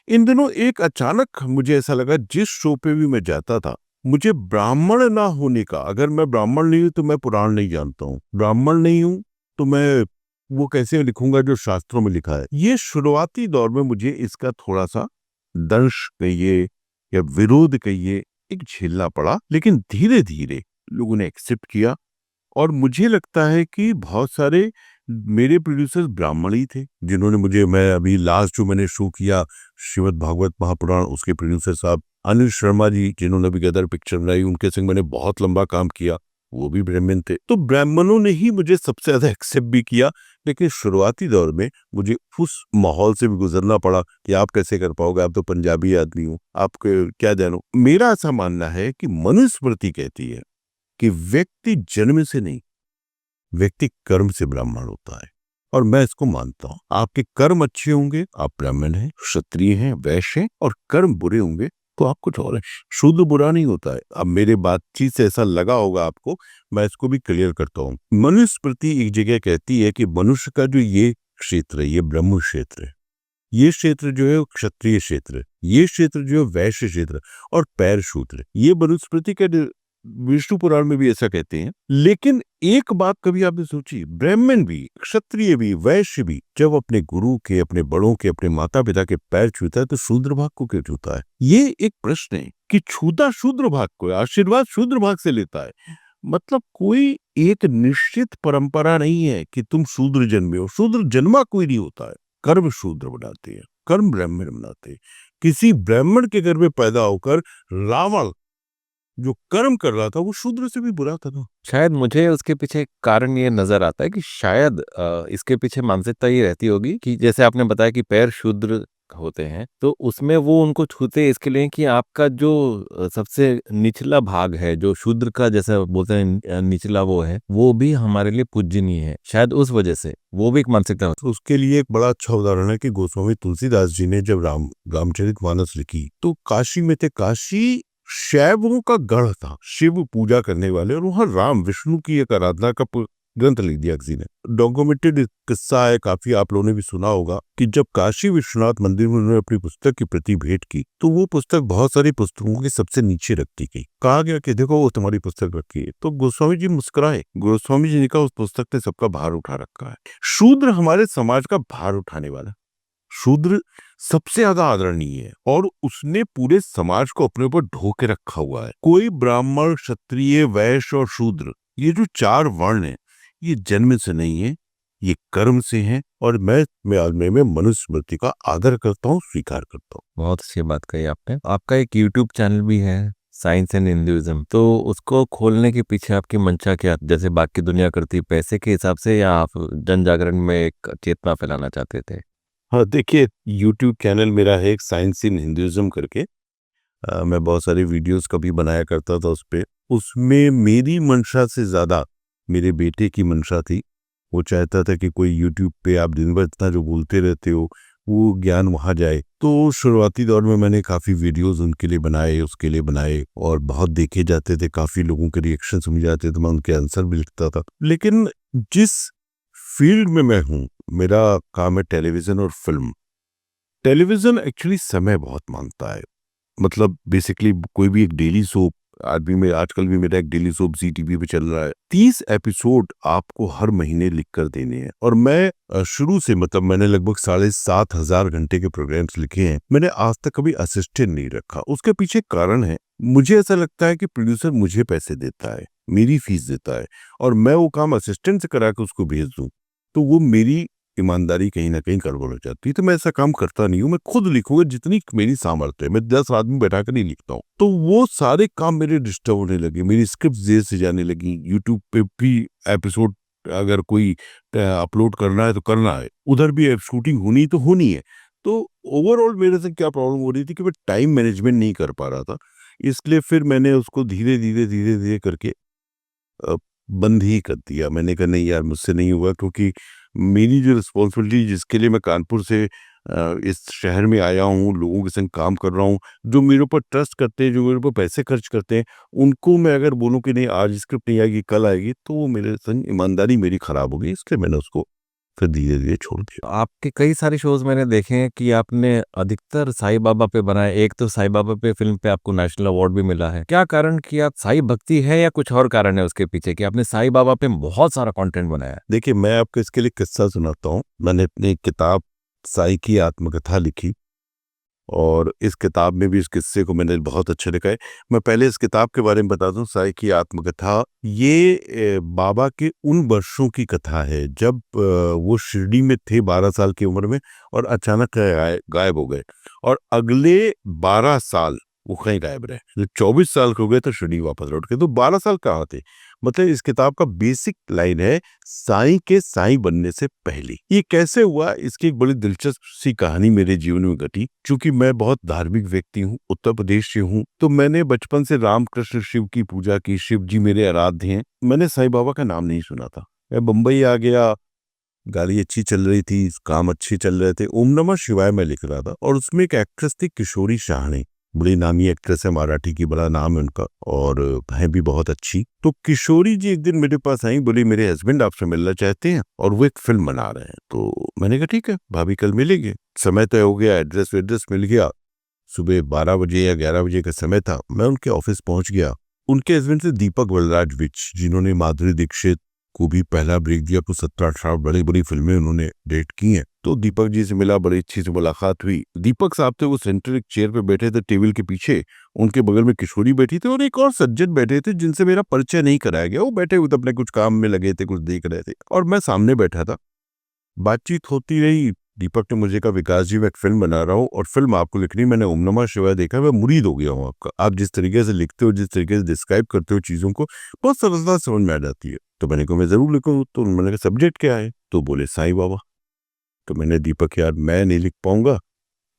इन दिनों एक अचानक मुझे ऐसा लगा, जिस शो पे भी मैं जाता था, मुझे ब्राह्मण ना होने का, अगर मैं ब्राह्मण नहीं हूं तो मैं पुराण नहीं जानता हूँ, ब्राह्मण नहीं हूं तो मैं वो कैसे लिखूंगा जो शास्त्रों में लिखा है। ये शुरुआती दौर में मुझे इसका थोड़ा सा दंश कहिए या विरोध कहिए, एक झेलना पड़ा। लेकिन धीरे धीरे लोगों ने एक्सेप्ट किया और मुझे लगता है कि बहुत सारे मेरे प्रोड्यूसर्स ब्राह्मण ही थे जिन्होंने मुझे, मैं अभी लास्ट जो मैंने शो किया श्रीमद् भागवत महापुराण, उसके प्रोड्यूसर साहब अनिल शर्मा जी, जिन्होंने अभी गदर पिक्चर बनाई, उनके संग मैंने बहुत लंबा काम किया, वो भी ब्राह्मण थे। तो ब्राह्मणों ने ही मुझे सबसे ज्यादा एक्सेप्ट भी किया। लेकिन शुरुआती दौर में मुझे उस माहौल से भी गुजरना पड़ा कि आप कैसे कर पाओगे, आप तो पंजाबी आदमी हो, आप क्या जानो। मेरा ऐसा मानना है कि मनुस्मृति कहती है कि व्यक्ति जन्म से नहीं, व्यक्ति कर्म से ब्राह्मण होता है, और मैं इसको मानता हूं। आपके कर्म अच्छे होंगे आप ब्राह्मण हैं, क्षत्रिय हैं, वैश्य हैं, और कर्म बुरे होंगे तो आप कुछ और है। शूद्र बुरा नहीं होता है। अब मेरे बातचीत से ऐसा लगा होगा आपको, मैं इसको भी क्लियर करता हूँ। मनुस्मृति एक जगह कहती है कि मनुष्य का जो ये क्षेत्र है, ये ब्रह्म क्षेत्र है, ये क्षेत्र जो है क्षत्रिय क्षेत्र है, ये क्षेत्र जो है वैश्य क्षेत्र, और पैर शूद्र है। ये मनुस्मृति के, विष्णु पुराण में भी ऐसा कहते हैं। लेकिन एक बात कभी आपने सोची, ब्राह्मण भी, क्षत्रिय भी, वैश्य भी जब अपने गुरु के, अपने बड़ों के, अपने माता पिता के पैर छूता है तो शूद्र भाग को क्यों छूता है? ये एक प्रश्न है कि छूता शूद्र भाग को, आशीर्वाद शूद्र भाग से लेता है। मतलब कोई एक निश्चित परंपरा नहीं है कि तुम शूद्र जन्मे हो। शूद्र जन्मा कोई नहीं होता है, कर्म शूद्र बनाते हैं, कर्म ब्राह्मण बनाते हैं। किसी ब्राह्मण के घर में पैदा होकर रावण जो कर्म कर रहा था वो शूद्र से भी बुरा था ना। शायद मुझे उसके पीछे कारण ये नजर आता है कि शायद इसके पीछे मानसिकता ये रहती होगी कि जैसे आपने बताया कि पैर शूद्र होते हैं, तो उसमें वो उनको छूते इसके लिए कि आपका जो सबसे निचला भाग है, जो शूद्र का जैसे बोलते हैं निचला वो है, वो भी हमारे लिए पूजनीय है। शायद उस वजह से वो भी एक मानसिकता होती तो उसके लिए एक बड़ा अच्छा उदाहरण है कि गोस्वामी तुलसीदास जी ने जब रामचरितमानस लिखी तो काशी में थे। काशी शैवों का गढ़ था, शिव पूजा करने वाले, और वहां राम विष्णु की एक आराधना का ग्रंथ लिख दिया किसी ने। डॉक्यूमेंटेड किस्सा है, काफी आप लोगों ने भी सुना होगा कि जब काशी विश्वनाथ मंदिर में उन्होंने अपनी पुस्तक की प्रति भेंट की तो वो पुस्तक बहुत सारी पुस्तकों के सबसे नीचे रख दी गई। कहा गया कि देखो वो तुम्हारी पुस्तक रखी है। तो गोस्वामी जी मुस्कुराए। गोस्वामी जी ने कहा उस पुस्तक ने सबका भार उठा रखा है। शूद्र हमारे समाज का भार उठाने वाला, शूद्र सबसे ज्यादा आदरणीय है और उसने पूरे समाज को अपने ऊपर ढो के रखा हुआ है। कोई ब्राह्मण, क्षत्रिय, वैश्य और शूद्र, ये जो 4 वर्ण है, ये जन्म से नहीं है, ये कर्म से है। और मैं मनुस्मृति का आदर करता हूँ, स्वीकार करता हूँ। बहुत अच्छी बात कही आपने। आपका एक यूट्यूब चैनल भी है, साइंस एंड हिंदुइज्म, तो उसको खोलने के पीछे आपकी मंशा क्या, जैसे बाकी दुनिया करती पैसे के हिसाब से, या आप जन जागरण में एक चेतना फैलाना चाहते थे? हाँ देखिए, यूट्यूब चैनल मेरा है एक साइंस इन हिंदुइज्म करके। मैं बहुत सारी वीडियोस कभी बनाया करता था उस पे। उसमें मेरी मंशा से ज्यादा मेरे बेटे की मंशा थी। वो चाहता था कि कोई यूट्यूब पे आप दिन भर इतना जो बोलते रहते हो वो ज्ञान वहाँ जाए। तो शुरुआती दौर में मैंने काफ़ी वीडियोस उनके लिए बनाए, उसके लिए बनाए, और बहुत देखे जाते थे। काफ़ी लोगों के रिएक्शन समझ आते थे, मैं उनके आंसर भी लिखता था। लेकिन जिस फील्ड में मैं हूँ, मेरा काम है टेलीविज़न और फिल्म। टेलीविज़न एक्चुअली समय बहुत मांगता है। मतलब बेसिकली कोई भी एक डेली सोप आदमी में आजकल भी मेरा एक डेली सोप जी टीवी पे चल रहा है। 30 एपिसोड आपको हर महीने लिख कर देने हैं। और मैं शुरू से मतलब मैंने लगभग 7,500 घंटे के प्रोग्राम्स लिखे हैं। मैंने आज तक कभी असिस्टेंट नहीं रखा। उसके पीछे कारण है, मुझे ऐसा लगता है कि प्रोड्यूसर मुझे पैसे देता है, मेरी फीस देता है, और मैं वो काम असिस्टेंट से करा के उसको भेज दूं तो वो मेरी ईमानदारी कहीं ना कहीं गड़बड़ हो जाती है। तो मैं ऐसा काम करता नहीं हूँ। मैं खुद लिखूंगा जितनी मेरी सामर्थ्य है। मैं 10 आदमी बैठा कर नहीं लिखता हूँ। तो वो सारे काम मेरे डिस्टर्ब होने लगे, मेरी स्क्रिप्ट देर से जाने लगी। यूट्यूब पे भी एपिसोड अगर कोई अपलोड करना है तो करना है, उधर भी शूटिंग होनी तो होनी है। तो ओवरऑल मेरे से क्या प्रॉब्लम हो रही थी कि मैं टाइम मैनेजमेंट नहीं कर पा रहा था। इसलिए फिर मैंने उसको धीरे धीरे धीरे धीरे करके अ, बंद ही कर दिया। मैंने कहा नहीं यार, मुझसे नहीं हुआ, क्योंकि मेरी जो रिस्पॉन्सिबिलिटी जिसके लिए मैं कानपुर से इस शहर में आया हूँ, लोगों के संग काम कर रहा हूँ, जो मेरे ऊपर ट्रस्ट करते हैं, जो मेरे ऊपर पैसे खर्च करते हैं, उनको मैं अगर बोलूँ कि नहीं आज स्क्रिप्ट नहीं आएगी कल आएगी, तो वो मेरे संग ईमानदारी मेरी खराब हो गई। इसलिए मैंने उसको फिर धीरे धीरे छोड़ दिया। आपके कई सारे शोज मैंने देखे हैं कि आपने अधिकतर साईं बाबा पे बनाए। एक तो साईं बाबा पे फिल्म पे आपको नेशनल अवार्ड भी मिला है। क्या कारण कि आप साईं भक्ति है या कुछ और कारण है उसके पीछे कि आपने साईं बाबा पे बहुत सारा कंटेंट बनाया है? देखिए, मैं आपको इसके लिए किस्सा सुनाता हूँ। मैंने अपनी किताब साईं की आत्मकथा लिखी, और इस किताब में भी इस किस्से को मैंने बहुत अच्छा लिखा है। मैं पहले इस किताब के बारे में बता दूं। साईं की आत्मकथा ये बाबा के उन वर्षों की कथा है जब वो शिरडी में थे 12 साल की उम्र में, और अचानक गायब हो गए, और अगले 12 साल वो कहीं गायब रहे। जब 24 साल के हो गए तो शिरडी वापस लौट गए। तो 12 साल कहाँ थे? मतलब इस किताब का बेसिक लाइन है साईं के साईं बनने से पहले। ये कैसे हुआ, इसकी एक बड़ी दिलचस्प सी कहानी मेरे जीवन में घटी। क्योंकि मैं बहुत धार्मिक व्यक्ति हूँ, उत्तर प्रदेश से हूँ, तो मैंने बचपन से रामकृष्ण शिव की पूजा की। शिव जी मेरे आराध्य हैं। मैंने साईं बाबा का नाम नहीं सुना था। मैं बम्बई आ गया, गाड़ी अच्छी चल रही थी, काम अच्छे चल रहे थे, ओम नमः शिवाय मैं लिख रहा था, और उसमें एक एक्ट्रेस थी किशोरी शाहने, बड़ी नामी एक्ट्रेस है, मराठी की, बड़ा नाम है उनका, और है भी बहुत अच्छी। तो किशोरी जी एक दिन मेरे पास आई, बोली मेरे हस्बैंड आपसे मिलना चाहते हैं और वो एक फिल्म बना रहे हैं। तो मैंने कहा ठीक है भाभी, कल मिलेंगे। समय तय हो गया, एड्रेस मिल गया। सुबह 12 बजे या 11 बजे का समय था। मैं उनके ऑफिस पहुंच गया। उनके हस्बैंड से दीपक बलराज विच, जिन्होंने माधुरी दीक्षित को भी पहला ब्रेक दिया, तो 17-18 बड़ी बड़ी फिल्में उन्होंने डेट की हैं। तो दीपक जी से मिला, बड़ी अच्छी से मुलाकात हुई। दीपक साहब थे, वो सेंटर एक चेयर पे बैठे थे टेबल के पीछे। उनके बगल में किशोरी बैठी थी, और एक और सज्जन बैठे थे जिनसे मेरा परिचय नहीं कराया गया। वो बैठे हुए थे, अपने कुछ काम में लगे थे, कुछ देख रहे थे, और मैं सामने बैठा था। बातचीत होती रही। दीपक ने मुझे कहा विकास जी मैं एक फिल्म बना रहा हूँ और फिल्म आपको लिखनी। मैंने ओम नमः शिवाय देखा, मैं मुरीद हो गया हूँ आपका। आप जिस तरीके से लिखते हो, जिस तरीके से डिस्क्राइब करते हो चीजों को, बहुत सरलता से समझ में आ जाती है। तो मैंने कहा मैं जरूर लिखूँ। तो मैंने कहा सब्जेक्ट क्या है? तो बोले साईं बाबा। तो मैंने दीपक यार मैं नहीं लिख पाऊंगा,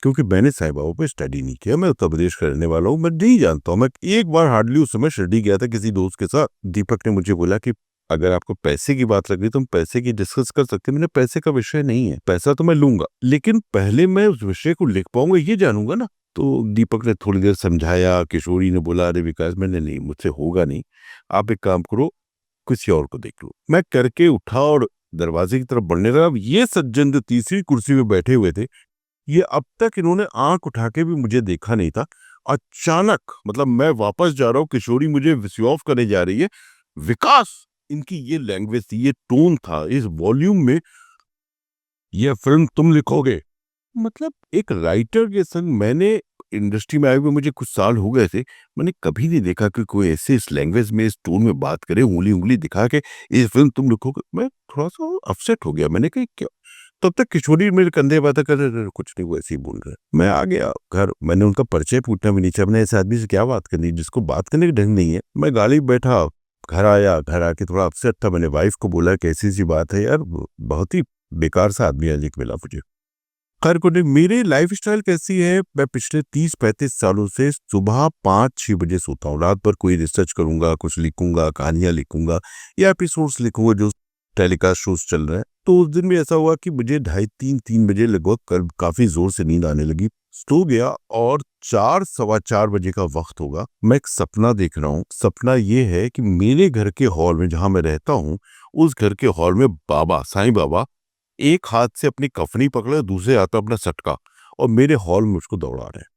क्योंकि मैंने साईं बाबा पे स्टडी नहीं किया। मैं उत्तर प्रदेश का रहने वाला हूँ, मैं नहीं जानता हूँ। मैं एक बार हार्डली उस समय शिरडी गया था किसी दोस्त के साथ। दीपक ने मुझे बोला कि अगर आपको पैसे की बात लग रही तो हम पैसे की डिस्कस कर सकते हैं। मैंने पैसे का विषय नहीं है, पैसा तो मैं लूंगा, लेकिन पहले मैं उस विषय को लिख पाऊंगा ये जानूंगा ना। तो दीपक ने थोड़ी देर समझाया। किशोरी ने बोला अरे विकास, मैंने नहीं, मुझसे होगा नहीं, आप एक काम करो, किसी और को देख लो। मैं करके उठा और दरवाजे की तरफ बढ़ने लगा। अब ये सज्जन जो तीसरी कुर्सी में बैठे हुए थे, ये अब तक इन्होंने आंख उठा के भी मुझे देखा नहीं था। अचानक, मतलब मैं वापस जा रहा हूँ, किशोरी मुझे विश ऑफ करने जा रही है, विकास, इनकी ये लैंग्वेज थी, ये टोन था, इस वॉल्यूम में, ये फिल्म तुम लिखोगे। मतलब एक राइटर के संग, मैंने इंडस्ट्री में आए हुए मुझे कुछ साल हो गए थे, मैंने कभी नहीं देखा कि कोई ऐसे इस लैंग्वेज में, इस टोन में बात करे, उंगली उंगली दिखा के ये फिल्म तुम लिखोगे। मैं थोड़ा सा अपसेट हो गया। मैंने कहा क्या? तब तक किशोरी मेरे कंधे बातें कर रहे, कुछ नहीं, वो ऐसे ही बोल रहे। मैं आ गया घर। मैंने उनका परिचय पूछना भी नहीं चाहा। मैंने ऐसे आदमी से क्या बात करनी जिसको बात करने का ढंग नहीं है। मैं गाड़ी बैठा, घर आया, घर आके थोड़ा अपसेट था। मैंने वाइफ को बोला कैसी सी बात है यार, बहुत ही बेकार सा आदमी आज एक मिला मुझे। खैर को नहीं, मेरी लाइफ स्टाइल कैसी है, मैं पिछले 30-35 सालों से सुबह 5-6 बजे सोता हूँ। रात भर कोई रिसर्च करूंगा, कुछ लिखूंगा, कहानियां लिखूंगा या एपिसोड्स लिखूंगा जो टेलीकास्ट शोज चल रहे हैं। तो उस दिन भी ऐसा हुआ कि मुझे 2:30-3 बजे लगभग काफी जोर से नींद आने लगी। सो गया, और 4-4:15 बजे का वक्त होगा, मैं एक सपना देख रहा हूँ। सपना ये है कि मेरे घर के हॉल में, जहां मैं रहता हूँ, उस घर के हॉल में बाबा, साईं बाबा, एक हाथ से अपनी कफनी पकड़े, दूसरे हाथ में अपना सटका, और मेरे हॉल में उसको दौड़ा रहे हैं।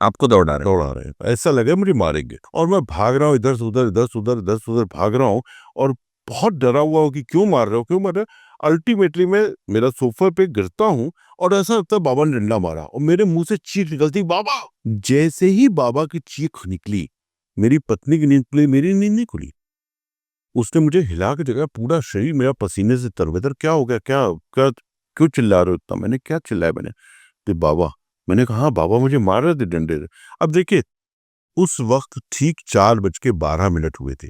आपको दौड़ा रहे दौड़ा रहे हैं, ऐसा लगे मुझे मारेंगे और मैं भाग रहा हूँ इधर से उधर, इधर से उधर, इधर से उधर भाग रहा हूँ और बहुत डरा हुआ हूँ कि क्यों मार रहे हो, क्यों मार रहे हो। अल्टीमेटली मैं मेरा सोफा पे गिरता हूँ और ऐसा लगता है बाबा ने डंडा मारा और मेरे मुंह से चीख निकलती, बाबा। जैसे ही बाबा की चीख निकली, मेरी पत्नी की नींद खुली, मेरी नींद नहीं खुली। उसने मुझे हिला के देखा, पूरा शरीर मेरा पसीने से तरबतर। क्या हो गया, क्या क्या क्यों चिल्ला रहे हो इतना? मैंने क्या चिल्लाया? मैंने कि बाबा। मैंने कहा हाँ, बाबा मुझे मार रहे थे डंडे से। अब देखिए, उस वक्त ठीक 4:12 हुए थे।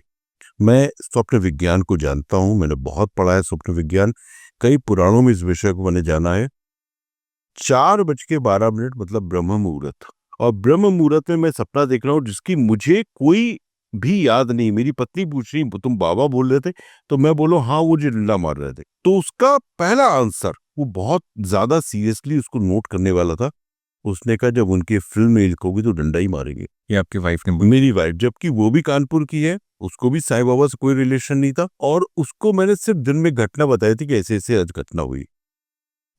मैं स्वप्न विज्ञान को जानता हूं, मैंने बहुत पढ़ा है स्वप्न विज्ञान, कई पुराणों में इस विषय को मैंने जाना है। 4:12 मतलब ब्रह्म मुहूर्त, और ब्रह्म मुहूर्त में मैं सपना देख रहा हूं जिसकी मुझे कोई भी याद नहीं। मेरी पत्नी पूछ रही, तुम बाबा बोल रहे थे? तो मैं बोलो हाँ, वो जो डंडा मार रहे थे। तो उसका पहला आंसर, वो बहुत ज्यादा सीरियसली उसको नोट करने वाला था। उसने कहा जब उनकी फिल्म में लिखोगी तो डंडा ही मारेंगे। ये आपकी वाइफ ने बोला? मेरी वाइफ, जबकि वो भी कानपुर की है, उसको भी साईं बाबा से कोई रिलेशन नहीं था, और उसको मैंने सिर्फ दिन में घटना बताई थी कि ऐसे ऐसे आज घटना हुई।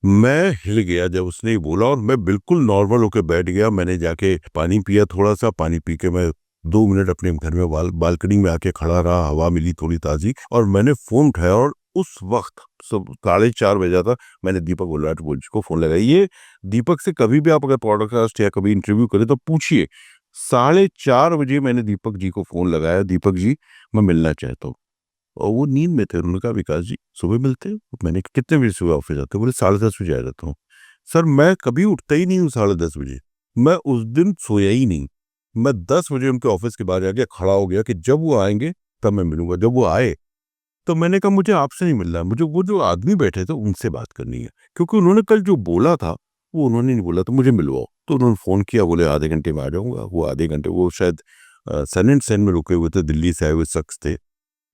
मैं हिल गया जब उसने ये बोला, और मैं बिल्कुल नॉर्मल होकर बैठ गया। मैंने जाके पानी पिया, थोड़ा सा पानी पी के मैं 2 मिनट अपने घर में बालकनी में आके खड़ा रहा, हवा मिली थोड़ी ताजी, और मैंने फोन उठाया और उस वक्त सब 4:30 बजा था। मैंने दीपक गुलराज को फोन लगाया। ये दीपक से कभी भी आप अगर पॉडकास्ट या कभी इंटरव्यू करें तो पूछिए, 4:30 मैंने दीपक जी को फोन लगाया, दीपक जी मैं मिलना चाहता हूँ। और वो नींद में थे। उन्होंने कहा विकास जी सुबह मिलते हैं? मैंने कहा, कितने बजे सुबह ऑफिस आते हो? बोले 10:30 आ जाता हूँ। सर मैं कभी उठता ही नहीं हूँ 10:30। मैं उस दिन सोया ही नहीं। मैं 10 उनके ऑफिस के बाहर जाके खड़ा हो गया कि जब वो आएंगे तब मैं मिलूंगा। जब वो आए तो मैंने कहा मुझे आपसे नहीं मिलना है, मुझे वो जो आदमी बैठे थे उनसे बात करनी है, क्योंकि उन्होंने कल जो बोला था वो उन्होंने नहीं बोला, तो मुझे मिलवाओ। तो उन्होंने फोन किया, बोले आधे घंटे में आ जाऊंगा। वो आधे घंटे, वो शायद सन एंड सेन में रुके हुए थे, दिल्ली से आए हुए शख्स थे।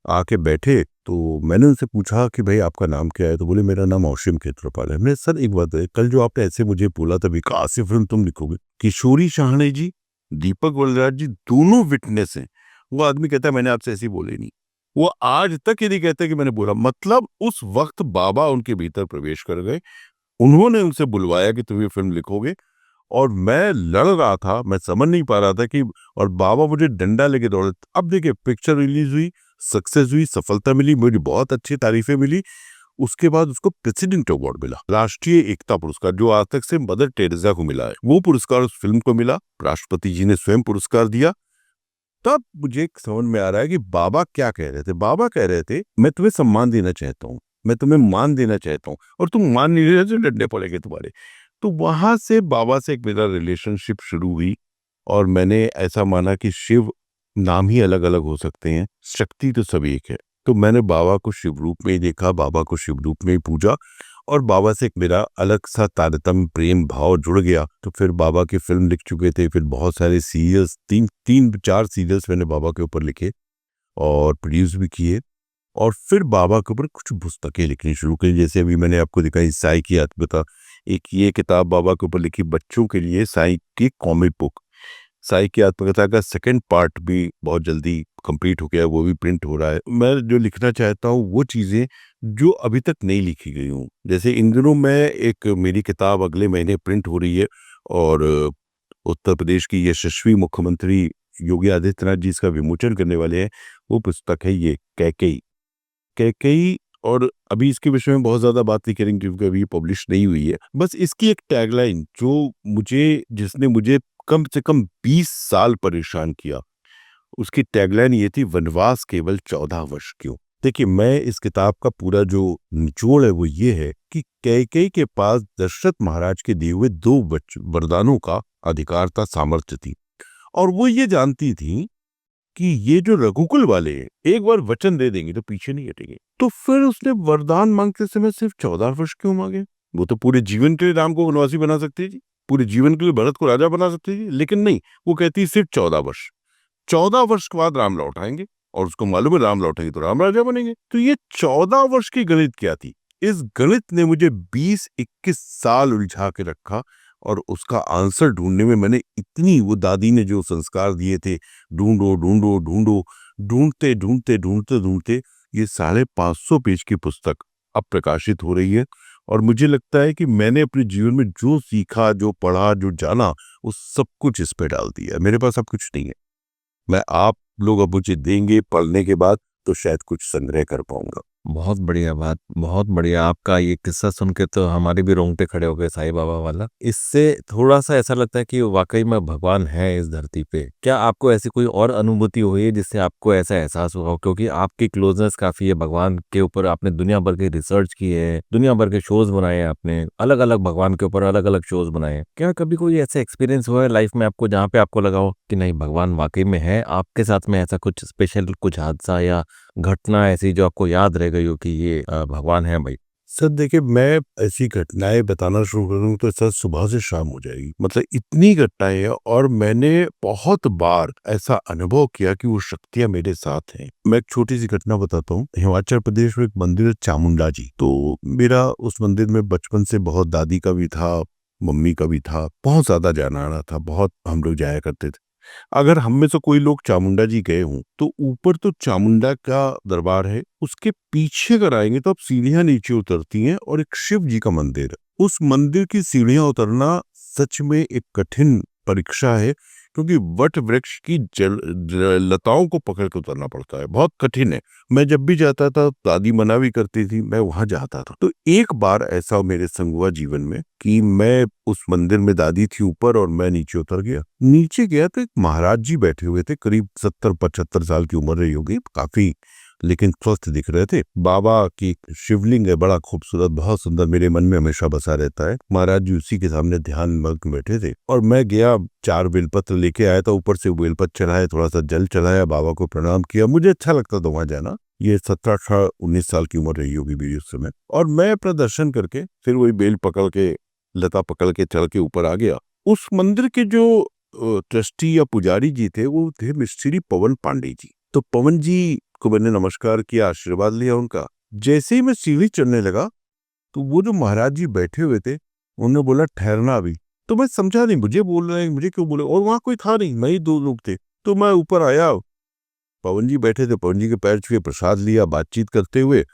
आके बैठे तो मैंने उनसे पूछा कि भाई आपका नाम क्या है? तो बोले मेरा नाम औशिम खेत्रपाल है। मैंने सर एक बात है, कल जो आपने ऐसे मुझे बोला था विकास से फिल्म तुम लिखोगे, किशोरी शाहणे जी, दीपक गुलराज जी दोनों विटनेस हैं। वो आदमी कहता है मैंने आपसे ऐसी बोली नहीं। वो आज तक ये नहीं कहते कि मैंने बोला। मतलब उस वक्त बाबा उनके भीतर प्रवेश कर गए, उन्होंने उनसे बुलवाया कि तुम ये फिल्म लिखोगे, और मैं लड़ रहा था, मैं समझ नहीं पा रहा था कि, और बाबा मुझे डंडा लेके दौड़े। अब देखिए पिक्चर रिलीज हुई, सक्सेस हुई, सफलता मिली, मुझे बहुत अच्छी तारीफें मिली। उसके बाद उसको प्रेसिडेंट अवार्ड मिला, राष्ट्रीय एकता पुरस्कार, जो आज तक से मदर टेरेसा को मिला है। वो पुरस्कार उस फिल्म को मिला, राष्ट्रपति जी ने स्वयं पुरस्कार दिया। तब मुझे समझ में आ रहा है कि बाबा क्या कह रहे थे। बाबा कह रहे थे मैं तुम्हें सम्मान देना चाहता हूँ, मैं तुम्हें मान देना चाहता हूँ, और तुम मान नहीं रहे तो डंडे पड़ेंगे तुम्हारे। तो वहां से बाबा से एक मेरा रिलेशनशिप शुरू हुई, और मैंने ऐसा माना कि शिव नाम ही अलग अलग हो सकते हैं, शक्ति तो सभी एक है। तो मैंने बाबा को शिव रूप में ही देखा, बाबा को शिव रूप में ही पूजा, और बाबा से एक मेरा अलग सा तारतम्य प्रेम भाव जुड़ गया। तो फिर बाबा की फिल्म लिख चुके थे, फिर बहुत सारे सीरियल्स, 3-4 सीरियल्स मैंने बाबा के ऊपर लिखे और प्रोड्यूस भी किए। और फिर बाबा के ऊपर कुछ पुस्तकें लिखनी शुरू की, जैसे अभी मैंने आपको दिखाई साई की आत्मकथा, एक ये किताब बाबा के ऊपर लिखी बच्चों के लिए, साई की कॉमिक बुक। साई की आत्मकथा का सेकंड पार्ट भी बहुत जल्दी कंप्लीट हो गया, वो भी प्रिंट हो रहा है। मैं जो लिखना चाहता हूँ वो चीज़ें जो अभी तक नहीं लिखी गई हूँ, जैसे इन दिनों मैं एक, मेरी किताब अगले महीने प्रिंट हो रही है, और उत्तर प्रदेश की यशस्वी मुख्यमंत्री योगी आदित्यनाथ जी इसका विमोचन करने वाले हैं। वो पुस्तक है ये कैकेयी। कैकेयी, और अभी इसके विषय में बहुत ज्यादा बात नहीं करेंगे क्योंकि अभी पब्लिश नहीं हुई है। बस इसकी एक टैगलाइन जो जिसने मुझे कम से कम 20 साल परेशान किया, उसकी टैगलाइन ये थी, वनवास केवल 14 वर्ष क्यों। देखिए, मैं इस किताब का पूरा जो निचोड़ है वो ये है कि कैकेयी के पास दशरथ महाराज के दिए हुए 2 वरदानों का अधिकार था, सामर्थ्य थी, और वो ये जानती थी कि ये जो रघुकुल वाले एक बार वचन दे देंगे तो पीछे नहीं हटेंगे। तो फिर उसने वरदान मांगते समय सिर्फ 14 वर्ष क्यों मांगे? वो तो पूरे जीवन के लिए राम को वनवासी बना सकती थी, पूरे जीवन के लिए भरत को राजा बना सकती थी, लेकिन नहीं, वो कहती सिर्फ 14 वर्ष। 14 वर्ष के बाद राम लौट आएंगे, और उसको मालूम है राम लौटेंगे तो राम राजा बनेंगे। तो ये 14 वर्ष की गणित क्या थी? इस गणित ने मुझे 20-21 साल उलझा के रखा, और उसका आंसर ढूंढने में मैंने इतनी, वो दादी ने जो संस्कार दिए थे, ढूंढो ढूंढो ढूंढो, ढूंढते ढूंढते ढूंढते ढूंढते ये 550 पेज की पुस्तक अब प्रकाशित हो रही है। और मुझे लगता है कि मैंने अपने जीवन में जो सीखा, जो पढ़ा, जो जाना, वो सब कुछ इस पे डाल दिया। मेरे पास अब कुछ नहीं है। मैं आप लोग अब मुझे देंगे पढ़ने के बाद तो शायद कुछ संग्रह कर पाऊंगा। बहुत बढ़िया बात, बहुत बढ़िया। आपका ये किस्सा सुन के तो हमारे भी रोंगटे खड़े हो गए, साईं बाबा वाला। इससे थोड़ा सा ऐसा लगता है कि वाकई में भगवान है इस धरती पे। क्या आपको ऐसी कोई और अनुभूति हुई है जिससे आपको ऐसा एहसास हुआ हो? क्योंकि आपकी क्लोजनेस काफी है भगवान के ऊपर, आपने दुनिया भर के रिसर्च की है, दुनिया भर के शोज बनाए हैं आपने, अलग अलग भगवान के ऊपर अलग अलग शोज बनाए हैं। क्या कभी कोई ऐसा एक्सपीरियंस हुआ है लाइफ में आपको जहाँ पे आपको लगा हो कि नहीं भगवान वाकई में है, आपके साथ में ऐसा कुछ स्पेशल कुछ हादसा या घटना ऐसी जो आपको याद रह गई हो कि ये भगवान है भाई? सर देखिए, मैं ऐसी घटनाएं बताना शुरू करूँ तो सर सुबह से शाम हो जाएगी। मतलब इतनी घटनाएं हैं और मैंने बहुत बार ऐसा अनुभव किया कि वो शक्तियां मेरे साथ हैं। मैं एक छोटी सी घटना बताता हूँ। हिमाचल प्रदेश में एक मंदिर है चामुंडा जी। तो मेरा उस मंदिर में बचपन से बहुत, दादी का भी था, मम्मी का भी था, बहुत ज्यादा जाना आना था, बहुत हम लोग जाया करते थे। अगर हम में से कोई लोग चामुंडा जी गए हों तो ऊपर तो चामुंडा का दरबार है, उसके पीछे अगर आएंगे तो आप सीढ़ियां नीचे उतरती हैं और एक शिव जी का मंदिर है। उस मंदिर की सीढ़ियां उतरना सच में एक कठिन परीक्षा है, क्योंकि वट वृक्ष की लताओं को पकड़ के उतरना पड़ता है, बहुत कठिन है। मैं जब भी जाता था, दादी मना भी करती थी, मैं वहां जाता था। तो एक बार ऐसा मेरे संग हुआ जीवन में कि मैं उस मंदिर में, दादी थी ऊपर और मैं नीचे उतर गया। नीचे गया तो एक महाराज जी बैठे हुए थे, करीब 70-75 साल की उम्र रही होगी, काफी लेकिन स्वस्थ दिख रहे थे। बाबा की शिवलिंग है, बड़ा खूबसूरत, बहुत सुंदर, मेरे मन में हमेशा बसा रहता है। महाराज जी उसी के सामने ध्यान मग्न बैठे थे और मैं गया, 4 बेलपत्र लेके आया था, ऊपर से बेलपत्र चढ़ाया, थोड़ा सा जल चढ़ाया, बाबा को प्रणाम किया। मुझे अच्छा लगता था वहां जाना। ये 17-18-19 साल की उम्र रही होगी मेरी उस समय। और मैं अपना दर्शन करके फिर वही बेल पकड़ के, लता पकड़ के चढ़ के ऊपर आ गया। उस मंदिर के जो ट्रस्टी या पुजारी जी थे वो थे मिस्त्री पवन पांडे जी। तो पवन जी को मैंने नमस्कार किया, आशीर्वाद लिया उनका। जैसे ही मैं सीढ़ी चढ़ने लगा तो वो जो महाराज जी बैठे हुए थे उन्होंने बोला ठहरना अभी। तो मैं समझा नहीं, मुझे बोल रहे हैं, मुझे क्यों बोले, और वहां कोई था नहीं, मैं ही 2 लोग थे। तो मैं ऊपर आया, पवन जी बैठे थे, पवन जी के पैर छुए, प्रसाद लिया, बातचीत करते हुए।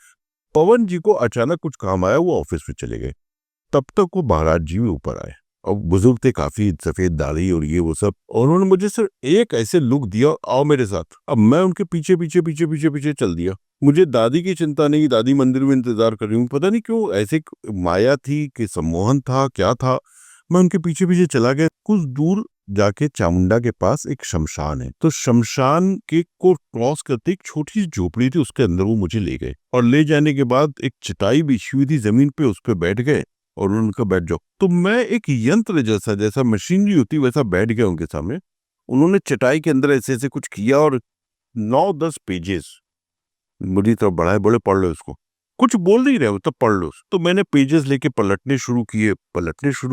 पवन जी को अचानक कुछ काम आया, वो ऑफिस में चले गए। तब तक वो महाराज जी भी ऊपर आए और बुजुर्ग थे काफी, सफेद दाढ़ी और ये वो सब, और उन्होंने मुझे सिर्फ एक ऐसे लुक दिया, आओ मेरे साथ। अब मैं उनके पीछे पीछे पीछे पीछे पीछे चल दिया। मुझे दादी की चिंता नहीं, दादी मंदिर में इंतजार कर रही हूँ, पता नहीं क्यों ऐसे माया थी कि सम्मोहन था, क्या था। मैं उनके पीछे पीछे चला गया। कुछ दूर जाके चामुंडा के पास एक शमशान है, तो शमशान के को क्रॉस करते एक छोटी सी झोपड़ी थी, उसके अंदर वो मुझे ले गए और ले जाने के बाद एक चटाई बिछी हुई थी जमीन पे, उस पे बैठ गए और उनका बैठ जाओ। तो मैं एक यंत्र जैसा, जैसा मशीनरी होती वैसा बैठ गया उनके सामने। उन्होंने चटाई के अंदर ऐसे ऐसे कुछ किया और 9-10 पेजेस मुझी तरफ बढ़ाए, बोले पढ़ लो इसको। कुछ बोल नहीं रहे हो तब पढ़ लो। तो मैंने पेजेस लेके पलटने शुरू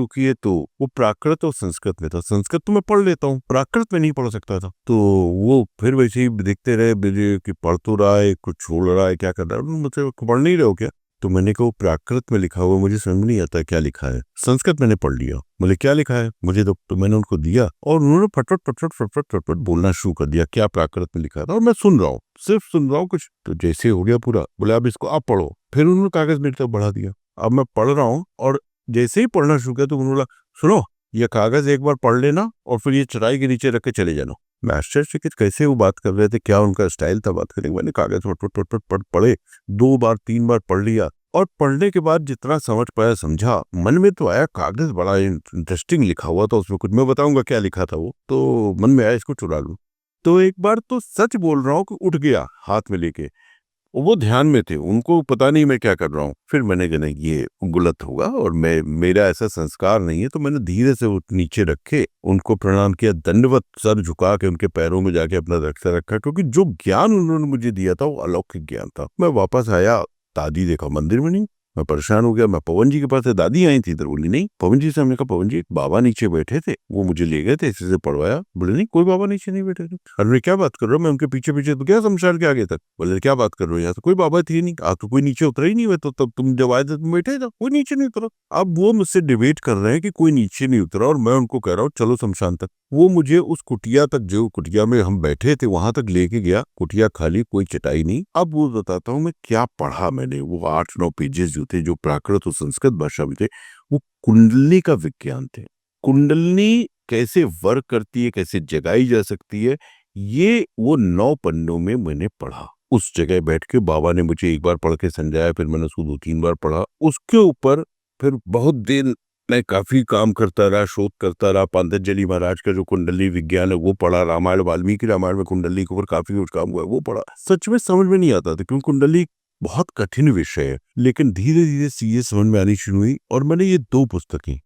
किए तो वो प्राकृत और संस्कृत में था। संस्कृत तो मैं पढ़ लेता हूँ, प्राकृत में नहीं पढ़ सकता था। तो वो फिर वैसे ही देखते रहे मुझे कि पढ़ तो रहा है, कुछ छोड़ रहा है, क्या कर रहा है, मुझे पढ़ नहीं रहे हो क्या? तो मैंने कहा वो प्राकृत में लिखा हुआ, मुझे समझ नहीं आता क्या लिखा है। संस्कृत मैंने पढ़ लिया, बोले क्या लिखा है मुझे तो मैंने उनको दिया और उन्होंने फटफट फटफट फटफट फटफट बोलना शुरू कर दिया क्या प्राकृत में लिखा था, और मैं सुन रहा हूँ, सिर्फ सुन रहा हूँ कुछ। तो जैसे हो गया पूरा, बोले अब इसको आप पढ़ो। फिर उन्होंने कागज मेरी तरफ बढ़ा दिया। अब मैं पढ़ रहा हूँ और जैसे ही पढ़ना शुरू किया तो उन्होंने बोला सुनो, ये कागज एक बार पढ़ लेना और फिर ये चटाई के नीचे रख के चले जाना। मैं आश्चर्यचकित, कैसे वो बात कर रहे थे, क्या उनका स्टाइल था बात करने का। मैंने कागज फट पढ़े, 2 बार 3 बार पढ़ लिया और पढ़ने के बाद जितना समझ पाया समझा। मन में तो आया कागज बड़ा इंटरेस्टिंग लिखा हुआ था उसमें, कुछ मैं बताऊंगा क्या लिखा था वो, तो मन में आया इसको चुरा लूं। तो एक बार तो सच बोल रहा हूँ कि उठ गया हाथ में लेके, वो ध्यान में थे, उनको पता नहीं मैं क्या कर रहा हूँ। फिर मैंने कहा नहीं ये गलत होगा और मेरा ऐसा संस्कार नहीं है। तो मैंने धीरे से वो नीचे रखे, उनको प्रणाम किया, दंडवत सर झुका के उनके पैरों में जाके अपना रक्षा रखा, क्योंकि जो ज्ञान उन्होंने मुझे दिया था वो अलौकिक ज्ञान था। मैं वापस आया, दादी देखा मंदिर में नहीं। मैं परेशान हो गया। मैं पवन जी के पास, दादी आई थी इधर, बोली नहीं। पवन जी से हमने कहा पवन जी बाबा नीचे बैठे थे, वो मुझे ले गए थे, इसी से पढ़वाया। बोले नहीं कोई बाबा नीचे नहीं बैठे थे। अरे मैं क्या बात कर रहा हूँ, मैं उनके पीछे पीछे तो क्या शमशान के आगे तक। बोले क्या बात कर रहे हो, यहाँ तो कोई बाबा थी नहीं, आप तो कोई नीचे उतरा ही नहीं हुए, तो तब तुम जब आए थे तुम बैठे थे, कोई नीचे नहीं उतरा। अब वो मुझसे डिबेट कर रहे हैं कि कोई नीचे नहीं उतरा और मैं उनको कह रहा हूँ चलो शमशान तक। वो मुझे उस कुटिया तक, जो कुटिया में हम बैठे थे वहां तक लेके गया। कुटिया खाली, कोई चटाई नहीं। अब वो बताता हूँ मैं क्या पढ़ा मैंने। वो 8-9 पेजेस जो थे, जो प्राकृत और संस्कृत भाषा में थे, वो कुंडली का विज्ञान थे। कुंडली कैसे वर्क करती है, कैसे जगाई जा सकती है, ये वो 9 पन्नों में मैंने पढ़ा। उस जगह बैठ के बाबा ने मुझे एक बार पढ़ के समझाया, फिर मैंने उसको 2-3 बार पढ़ा। उसके ऊपर फिर बहुत देर मैं काफी काम करता रहा, शोध करता रहा। पतंजलि महाराज का जो कुंडली विज्ञान है वो पढ़ा, रामायण, वाल्मीकि रामायण में कुंडली के ऊपर काफी कुछ काम हुआ है, वो पढ़ा। सच में समझ में नहीं आता था, क्योंकि कुंडली बहुत कठिन विषय है। लेकिन धीरे धीरे चीजें समझ में आनी शुरू हुई, और मैंने ये 2 पुस्तकें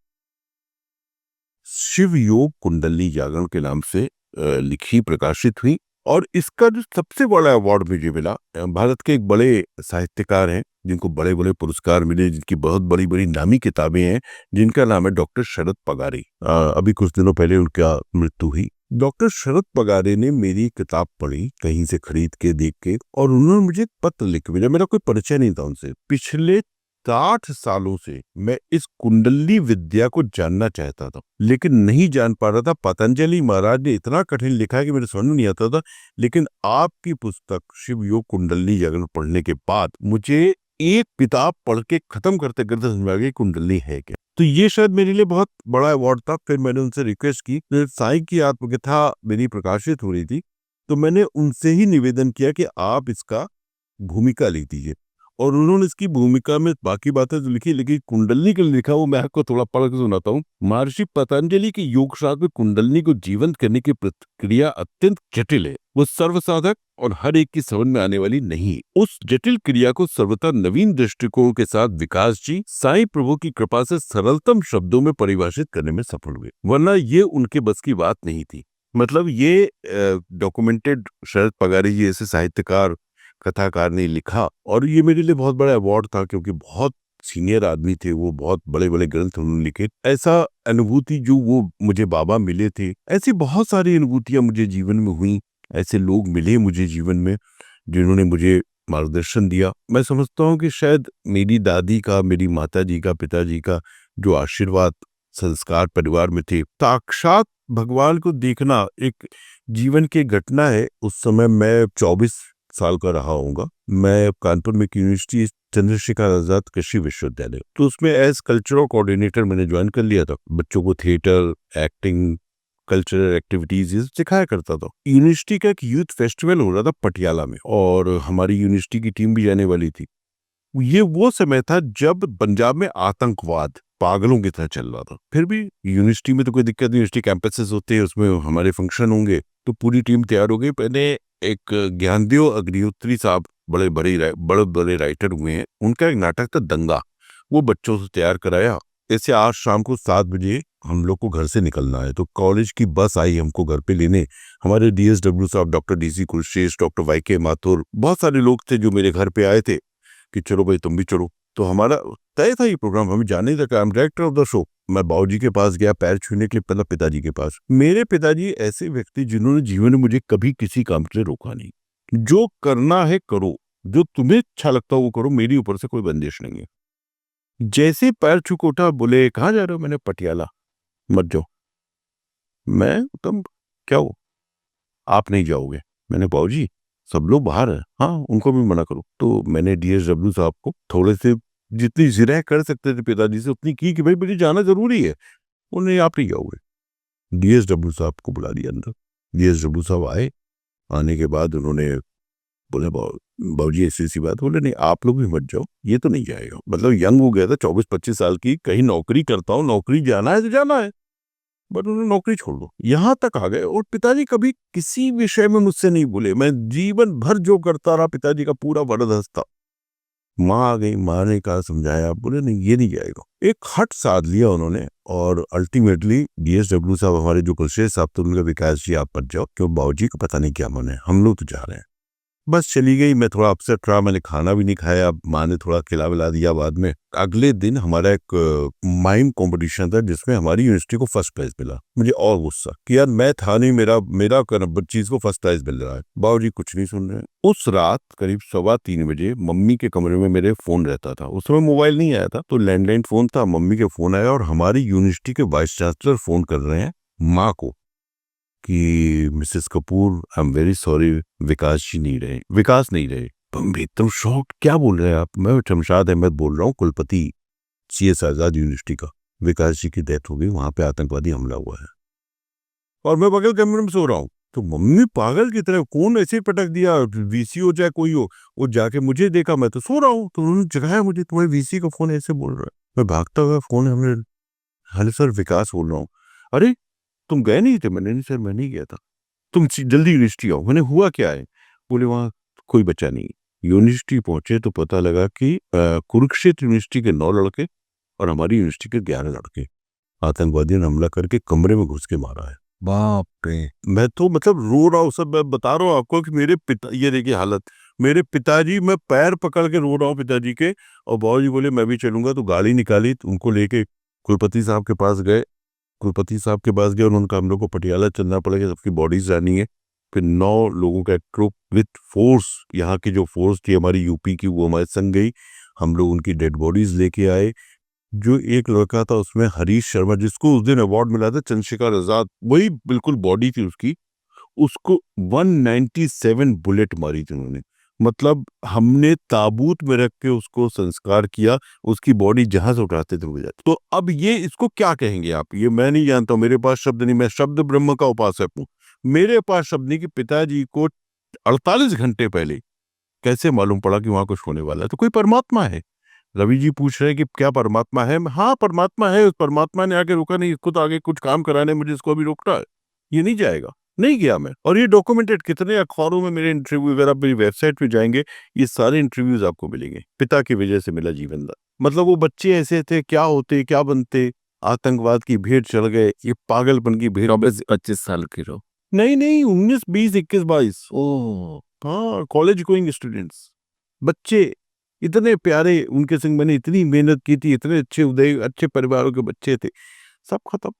शिव योग कुंडली जागरण के नाम से लिखी, प्रकाशित हुई। और इसका जो सबसे बड़ा अवार्ड मुझे मिला, भारत के एक बड़े साहित्यकार हैं जिनको बड़े बड़े पुरस्कार मिले, जिनकी बहुत बड़ी बड़ी नामी किताबें हैं, जिनका नाम है डॉक्टर शरद पगारे। अभी कुछ दिनों पहले उनका मृत्यु हुई। डॉक्टर शरद पगारे ने मेरी किताब पढ़ी, कहीं से खरीद के, देख के, और उन्होंने मुझे एक पत्र लिख के भेजा। मेरा कोई परिचय नहीं था उनसे। पिछले 60 सालों से मैं इस कुंडली विद्या को जानना चाहता था, लेकिन नहीं जान पा रहा था। पतंजलि महाराज ने इतना कठिन लिखा है कि मेरे समझ में नहीं आता था। लेकिन आपकी पुस्तक शिव योग कुंडली जागरण पढ़ने के बाद मुझे एक किताब पढ़ के खत्म करते करते समझ में आ गया कुंडली है क्या। तो ये शायद मेरे लिए बहुत बड़ा अवार्ड था। फिर मैंने उनसे रिक्वेस्ट की, साईं की आत्मकथा मेरी प्रकाशित हो रही थी, तो मैंने उनसे ही निवेदन किया कि आप इसका भूमिका लिख दीजिए। और उन्होंने इसकी भूमिका में बाकी बातें तो लिखी, लेकिन कुंडली के लिए लिखा वो मैं आपको थोड़ा पढ़ के सुनाता हूँ। महर्षि पतंजलि की योग शास्त्र में कुंडली को जीवंत करने की प्रक्रिया अत्यंत जटिल है। वो सर्वसाधक और हर एक की समझ में आने वाली नहीं। उस जटिल क्रिया को सर्वथा नवीन दृष्टिकोण के साथ विकास जी साईं प्रभु की कृपा से सरलतम शब्दों में परिभाषित करने में सफल हुए, वरना ये उनके बस की बात नहीं थी। मतलब ये डॉक्यूमेंटेड शरद पगारे जी ऐसे साहित्यकार, कथाकार ने लिखा, और ये मेरे लिए बहुत बड़ा अवार्ड था, क्योंकि बहुत सीनियर आदमी थे वो, बहुत बड़े बड़े ग्रंथ उन्होंने लिखे। ऐसा अनुभूति जो वो मुझे बाबा मिले थे, ऐसी बहुत सारी अनुभूतियां मुझे जीवन में हुई। ऐसे लोग मिले मुझे जीवन में जिन्होंने मुझे मार्गदर्शन दिया। मैं समझता हूँ कि शायद मेरी दादी का, मेरी माता जी का, पिताजी का जो आशीर्वाद, संस्कार परिवार में थे, साक्षात भगवान को देखना एक जीवन की घटना है। उस समय मैं 24 साल का रहा होऊंगा। मैं कानपुर में यूनिवर्सिटी, चंद्रशेखर आजाद कृषि विश्वविद्यालय, तो उसमें एज कल्चरल कोऑर्डिनेटर मैंने ज्वाइन कर लिया था। बच्चों को थिएटर, एक्टिंग, कल्चरल एक्टिविटीज सिखाया करता था। यूनिवर्सिटी का एक यूथ फेस्टिवल हो रहा था पटियाला में, और हमारी यूनिवर्सिटी की टीम भी जाने वाली थी। ये वो समय था जब पंजाब में आतंकवाद पागलों की तरह चल रहा था। फिर भी यूनिवर्सिटी में तो कोई दिक्कत नहीं, यूनिवर्सिटी कैंपसेस होते हैं, उसमें हमारे फंक्शन होंगे, तो पूरी टीम तैयार हो गई। पहले एक ज्ञानदेव अग्निहोत्री साहब, बड़े बड़े राइटर हुए हैं, उनका एक नाटक था दंगा, वो बच्चों से तैयार कराया। ऐसे आज शाम को 7 बजे हम लोग को घर से निकलना है, तो कॉलेज की बस आई हमको घर पे लेने। हमारे DSW साहब, doctor DC Kulshreshtha, doctor YK Mathur, बहुत सारे लोग थे जो मेरे घर पे आए थे कि चलो भाई तुम भी चलो। तो हमारा तय था ये प्रोग्राम, हमें जाने तक। I am director of the show. मैं बाबूजी के पास गया पैर छूने के लिए, पहले पिताजी के पास। मेरे पिताजी ऐसे व्यक्ति जिन्होंने जीवन में मुझे कभी किसी काम से रोका नहीं। जो करना है करो, जो तुम्हें अच्छा लगता है वो करो, मेरी ऊपर से कोई बंदिश नहीं है। जैसे पैर छू के उठा, बोले कहाँ जा रहे हो? मैंने पटियाला। मत जाओ। मैं तुम क्या हो, आप नहीं जाओगे। मैंने बाबूजी सब लोग बाहर है, हाँ उनको भी मना करो। तो मैंने DSW साहब को थोड़े से जितनी जिरह कर सकते थे पिताजी से उतनी की कि भाई मुझे जाना जरूरी है। उन्हें आप नहीं जाओगे। DSW साहब को बुला लिया अंदर। DSW साहब आए। आने के बाद उन्होंने बोले बाबूजी ऐसी ऐसी बात। बोले नहीं आप लोग भी मत जाओ, ये तो नहीं जाएगा। मतलब यंग हो गया था, 24-25 साल की, कहीं नौकरी करता हूँ, नौकरी जाना है तो जाना है, बट उन्होंने नौकरी छोड़ दो। यहाँ तक आ गए। और पिताजी कभी किसी विषय में मुझसे नहीं बोले। मैं जीवन भर जो करता रहा, पिताजी का पूरा वरद था। माँ आ गई, माँ ने कहा, समझाया, बोले नहीं ये नहीं जाएगा। एक हट साध लिया उन्होंने, और अल्टीमेटली DSW साहब, हमारे जो कुलश्रेष्ठ साहब थे, उनका विकास जी आप मत जाओ, क्यों बाबूजी को पता नहीं क्या मन है, हम लोग तो जा रहे हैं। बस चली गई। मैं थोड़ा अपसेट रहा, मैंने खाना भी नहीं खाया। माँ ने थोड़ा खिला विला दिया बाद में। अगले दिन हमारा एक माइम कंपटीशन था जिसमें हमारी यूनिवर्सिटी को फर्स्ट प्राइज मिला। मुझे और गुस्सा कि यार मैं था नहीं, मेरा चीज को फर्स्ट प्राइज मिल रहा है। बाबूजी कुछ नहीं सुन रहे। उस रात करीब 3:15 बजे मम्मी के कमरे में मेरे फोन रहता था। उस समय मोबाइल नहीं आया था, तो लैंडलाइन फोन था। मम्मी के फोन आया और हमारी यूनिवर्सिटी के वाइस चांसलर फोन कर रहे हैं माँ को कि Mrs Kapoor I am very sorry, Vikas ji नहीं रहे, विकास नहीं रहे। हम एकदम शॉक्ड, क्या बोल रहे हैं आप? मैं शमशाद अहमद बोल रहा हूँ, कुलपति CS आजाद यूनिवर्सिटी का। विकास जी की डेथ हो गई, वहां पे आतंकवादी हमला हुआ है और मैं बगल कमरे में सो रहा हूँ। तो मम्मी पागल की तरह, कौन ऐसे पटक दिया, VC हो चाहे कोई हो, वो जाके मुझे देखा, मैं तो सो रहा हूँ, तो उन्होंने जगाया मुझे, तुम्हारे VC का फोन ऐसे बोल रहा है। मैं भागता हुआ, फोन है हमने, हेलो सर विकास बोल रहा हूँ। अरे तुम गए नहीं थे? मैंने, नहीं सर मैं नहीं गया था। तुम जल्दी यूनिवर्सिटी आओ। मैंने, हुआ क्या है? बोले वहाँ कोई बच्चा नहीं। यूनिवर्सिटी पहुंचे तो पता लगा कि कुरुक्षेत्र यूनिवर्सिटी के 9 लड़के और हमारी यूनिवर्सिटी के 11 लड़के आतंकवादियों ने हमला करके कमरे में घुस के मारा है। बाप रे। मैं तो मतलब रो रहा हूँ, सब मैं बता रहा हूँ आपको कि मेरे पिता, ये देखिए हालत, मेरे पिताजी, मैं पैर पकड़ के रो रहा हूँ पिताजी के, और बाबूजी बोले मैं भी चलूंगा, तो गाड़ी निकाली, तो उनको लेके कुलपति साहब के पास गए। कुलपति साहब के पास गए, उन्होंने कहा हम लोग को पटियाला चलना पड़ेगा, सबकी बॉडीज जानी है। फिर 9 लोगों का एक ट्रुप विथ फोर्स, यहाँ की जो फोर्स थी हमारी यूपी की, वो हमारे संग गई। हम लोग उनकी डेड बॉडीज लेके आए। जो एक लड़का था उसमें हरीश शर्मा, जिसको उस दिन अवार्ड मिला था, चंद्रशेखर आजाद, वही बिल्कुल बॉडी थी उसकी, उसको 197 बुलेट मारी थी उन्होंने। मतलब हमने ताबूत में रख के उसको संस्कार किया, उसकी बॉडी जहां से उठाते थे वो जाती। तो अब ये, इसको क्या कहेंगे आप? ये मैं नहीं जानता हूं, मेरे पास शब्द नहीं, मैं शब्द ब्रह्म का उपासक हूं, मेरे पास शब्द नहीं कि पिताजी को 48 घंटे पहले कैसे मालूम पड़ा कि वहां कुछ होने वाला है। तो कोई परमात्मा है। रवि जी पूछ रहे हैं कि क्या परमात्मा है? हाँ परमात्मा है, उस परमात्मा ने आगे रोका नहीं, इसको तो आगे कुछ काम कराने मुझे इसको अभी रोक रहा है, ये नहीं जाएगा। नहीं गया मैं, और ये डॉक्यूमेंटेड, कितने अखबारों में मेरे इंटरव्यू वगैरह, मेरी वेबसाइट पे जाएंगे, ये सारे इंटरव्यूज आपको मिलेंगे। पिता की वजह से मिला जीवन दान। मतलब वो बच्चे ऐसे थे, क्या होते क्या बनते, आतंकवाद की भेंट चढ़ गए, ये पागलपन की भेंट। 24-25 साल के हो? नहीं नहीं, 19 20 21 22। ओह। हाँ, कॉलेज गोइंग स्टूडेंट्स, बच्चे इतने प्यारे, उनके संग मैंने इतनी मेहनत की थी, इतने अच्छे उदय, अच्छे परिवारों के बच्चे थे, सब खत्म।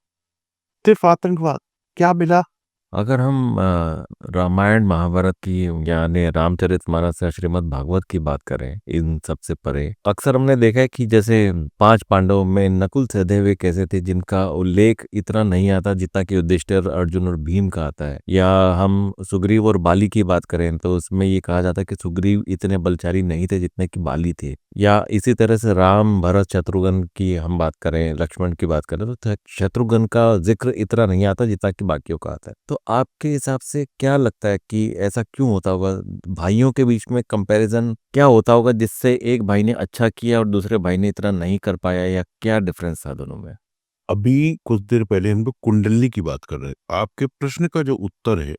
सिर्फ आतंकवाद, क्या मिला? अगर हम रामायण महाभारत की यानी रामचरितमानस या श्रीमद् भागवत की बात करें, इन सबसे परे अक्सर हमने देखा है कि जैसे 5 पांडवों में नकुल सहदेव एक ऐसे थे जिनका उल्लेख इतना नहीं आता जितना कि युधिष्ठिर, अर्जुन और भीम का आता है। या हम सुग्रीव और बाली की बात करें तो उसमें ये कहा जाता है कि सुग्रीव इतने बलशाली नहीं थे जितने कि बाली थे। या इसी तरह से राम, भरत, शत्रुघ्न की हम बात करें, लक्ष्मण की बात करें, तो शत्रुघ्न का जिक्र इतना नहीं आता जितना कि बाकियों का आता है। तो आपके हिसाब से क्या लगता है कि ऐसा क्यों होता होगा? भाइयों के बीच में कंपैरिजन क्या होता होगा जिससे एक भाई ने अच्छा किया और दूसरे भाई ने इतना नहीं कर पाया, या क्या डिफरेंस था दोनों में? अभी कुछ देर पहले हम लोग कुंडली की बात कर रहे हैं, आपके प्रश्न का जो उत्तर है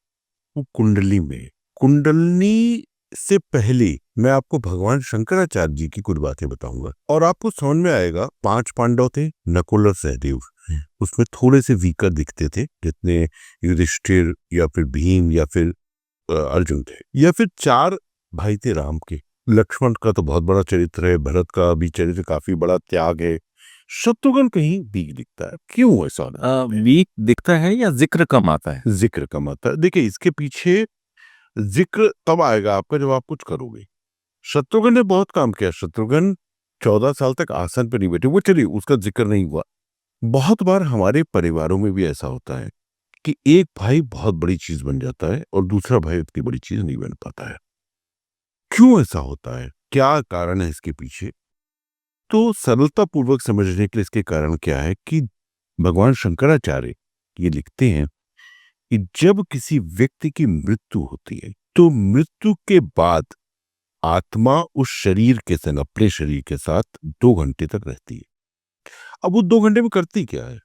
वो कुंडली में है। कुंडली से पहले मैं आपको भगवान शंकराचार्य जी की कुछ बातें बताऊंगा, और आपको समझ में आएगा। 5 पांडव थे, नकुल और सहदेव, उसमें थोड़े से वीकर दिखते थे जितने युधिष्ठिर या फिर भीम या फिर अर्जुन थे। या फिर 4 भाई थे राम के। लक्ष्मण का तो बहुत बड़ा चरित्र है, भरत का भी चरित्र काफी बड़ा, त्याग है। शत्रुघ्न कहीं वीक दिखता है, क्यों ऐसा? वीक दिखता है या जिक्र कम आता है? जिक्र कम आता है। देखिए इसके पीछे जिक्र तब आएगा आपका जब आप कुछ करोगे। शत्रुघ्न ने बहुत काम किया, शत्रुघ्न 14 साल तक आसन पर नहीं बैठे, वो चलिए उसका जिक्र नहीं हुआ। बहुत बार हमारे परिवारों में भी ऐसा होता है कि एक भाई बहुत बड़ी चीज बन जाता है और दूसरा भाई उतनी बड़ी चीज नहीं बन पाता है। क्यों ऐसा होता है, क्या कारण है इसके पीछे? तो सरलता पूर्वक समझने के लिए इसके कारण क्या है कि भगवान शंकराचार्य ये लिखते हैं कि जब किसी व्यक्ति की मृत्यु होती है तो मृत्यु के बाद आत्मा उस शरीर के संग, अपने शरीर के साथ 2 घंटे तक रहती है। अब वो 2 घंटे में करती क्या है?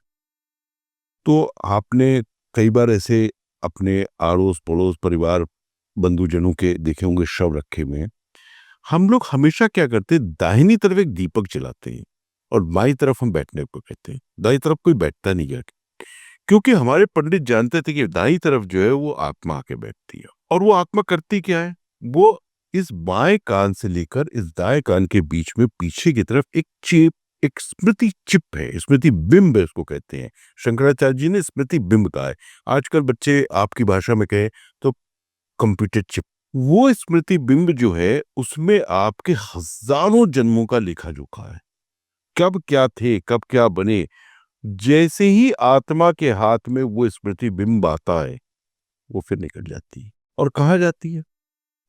तो आपने कई बार ऐसे अपने आड़ोस पड़ोस, परिवार, बंधुजनों के देखे होंगे शव रखे हुए हैं। हम लोग हमेशा क्या करते हैं, दाहिनी तरफ एक दीपक जलाते हैं और बाईं तरफ हम बैठने को कहते हैं। दाईं तरफ कोई बैठता नहीं है, क्योंकि हमारे पंडित जानते थे कि दाईं तरफ जो है वो आत्मा आके बैठती है। और वो आत्मा करती क्या है, वो इस बाएं कान से लेकर इस दाएं कान के बीच में पीछे की तरफ एक चिप, एक स्मृति चिप है, स्मृति बिंब है इसको कहते हैं। शंकराचार्य जी ने स्मृति बिंब कहा है। आजकल बच्चे आपकी भाषा में कहे तो कंप्यूटर चिप। वो स्मृति बिंब जो है उसमें आपके हजारों जन्मों का लेखा जोखा है, कब क्या थे, कब क्या बने। जैसे ही आत्मा के हाथ में वो स्मृति बिंब आता है वो फिर निकल जाती है। और कहाँ जाती है?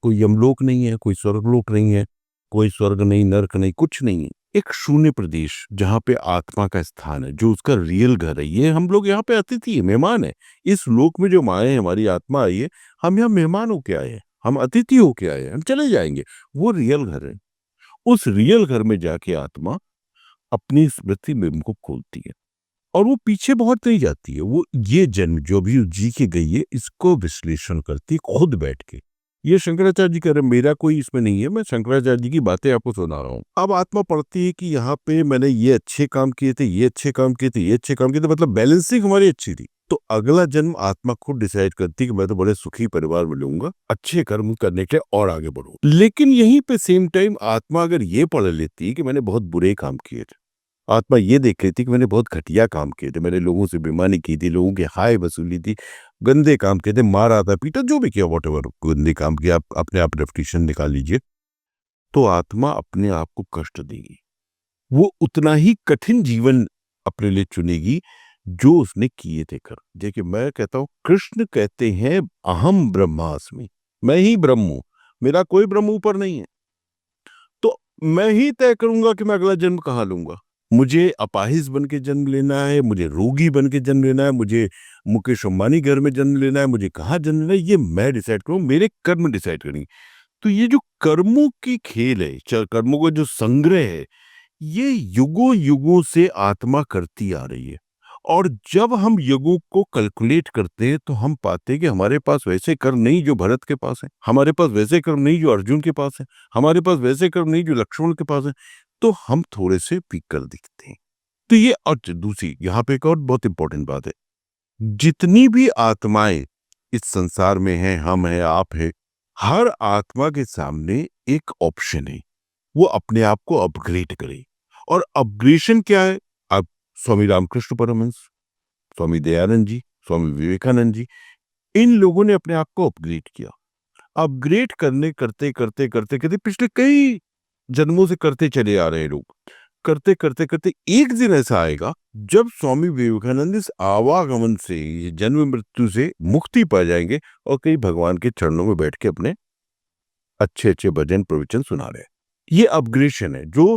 कोई यमलोक नहीं है, कोई स्वर्गलोक नहीं है, कोई स्वर्ग नहीं, नर्क नहीं, कुछ नहीं है। एक शून्य प्रदेश जहाँ पे आत्मा का स्थान है, जो उसका रियल घर है। ये हम लोग यहाँ पे अतिथि है, मेहमान है। इस लोक में जो माए हमारी आत्मा आई है, हम यहाँ मेहमान होके आए हैं, हम अतिथि होके आए हैं, हम चले जाएंगे। वो रियल घर है। उस रियल घर में जाके आत्मा अपनी स्मृति में को खोलती है और वो पीछे बहुत नहीं जाती है। वो ये जन्म जो भी जी के गई है, इसको विश्लेषण करती है खुद बैठ के। ये शंकराचार्य जी कह रहे हैं, मेरा कोई इसमें नहीं है, मैं शंकराचार्य जी की बातें आपको सुना रहा हूँ। अब आत्मा पढ़ती है कि यहाँ पे मैंने ये अच्छे काम किए थे, ये अच्छे काम किए थे, ये अच्छे काम किए थे, मतलब बैलेंसिंग हमारी अच्छी थी। तो अगला जन्म आत्मा खुद डिसाइड करती है कि मैं तो बड़े सुखी परिवार में लूंगा, अच्छे कर्म करने के लिए और आगे बढ़ूं। लेकिन यहीं पे सेम टाइम आत्मा अगर ये पढ़ लेती कि मैंने बहुत बुरे काम किए थे, आत्मा ये देख रही थी कि मैंने बहुत घटिया काम किए थे, मैंने लोगों से बेईमानी की थी, लोगों के हाय वसूली थी, गंदे काम किए थे, मारा था, पीटा, जो भी किया, वॉटेवर गंदे काम किया, आप अपने आप डेफिनेशन निकाल लीजिए, तो आत्मा अपने आप को कष्ट देगी। वो उतना ही कठिन जीवन अपने लिए चुनेगी जो उसने किए थे कर। देखिए, मैं कहता हूं, कृष्ण कहते हैं अहम ब्रह्मास्मि, मैं ही ब्रह्म हूं, मेरा कोई ब्रह्म ऊपर नहीं है। तो मैं ही तय करूंगा कि मैं अगला जन्म कहाँ लूंगा। मुझे अपाहिज बन के जन्म लेना है, मुझे रोगी बन के जन्म लेना है, मुझे मुकेश अंबानी घर में जन्म लेना है, मुझे कहाँ जन्म लेना है, ये मैं डिसाइड करूँ, मेरे कर्म डिसाइड करेंगे। तो ये जो कर्मों की खेल है, कर्मों का जो संग्रह है, ये युगों युगों से आत्मा करती आ रही है। और जब हम युगों को कैलकुलेट करते हैं तो हम पाते हैं कि हमारे पास वैसे कर्म नहीं जो भरत के पास है, हमारे पास वैसे कर्म नहीं जो अर्जुन के पास है, हमारे पास वैसे कर्म नहीं जो लक्ष्मण के पास है। तो हम थोड़े से पीकर दिखते हैं। तो ये, और दूसरी यहाँ पे एक और बहुत इंपॉर्टेंट बात है, जितनी भी आत्माएं इस संसार में हैं, हम हैं, आप हैं, हर आत्मा के सामने एक ऑप्शन है, वो अपने आप को अपग्रेड करे। और अपग्रेडेशन क्या है? अब स्वामी रामकृष्ण परमहंस, स्वामी दयानंद जी, स्वामी विवेकानंद जी, इन लोगों ने अपने आप को अपग्रेड किया। अपग्रेड करने करते करते करते करते पिछले कई जन्मों से करते चले आ रहे लोग, करते करते करते एक दिन ऐसा आएगा जब स्वामी विवेकानंद इस आवागमन से, जन्म मृत्यु से मुक्ति पा जाएंगे और कई भगवान के चरणों में बैठ के अपने अच्छे अच्छे भजन प्रवचन सुना रहे हैं। ये अपग्रेडेशन है जो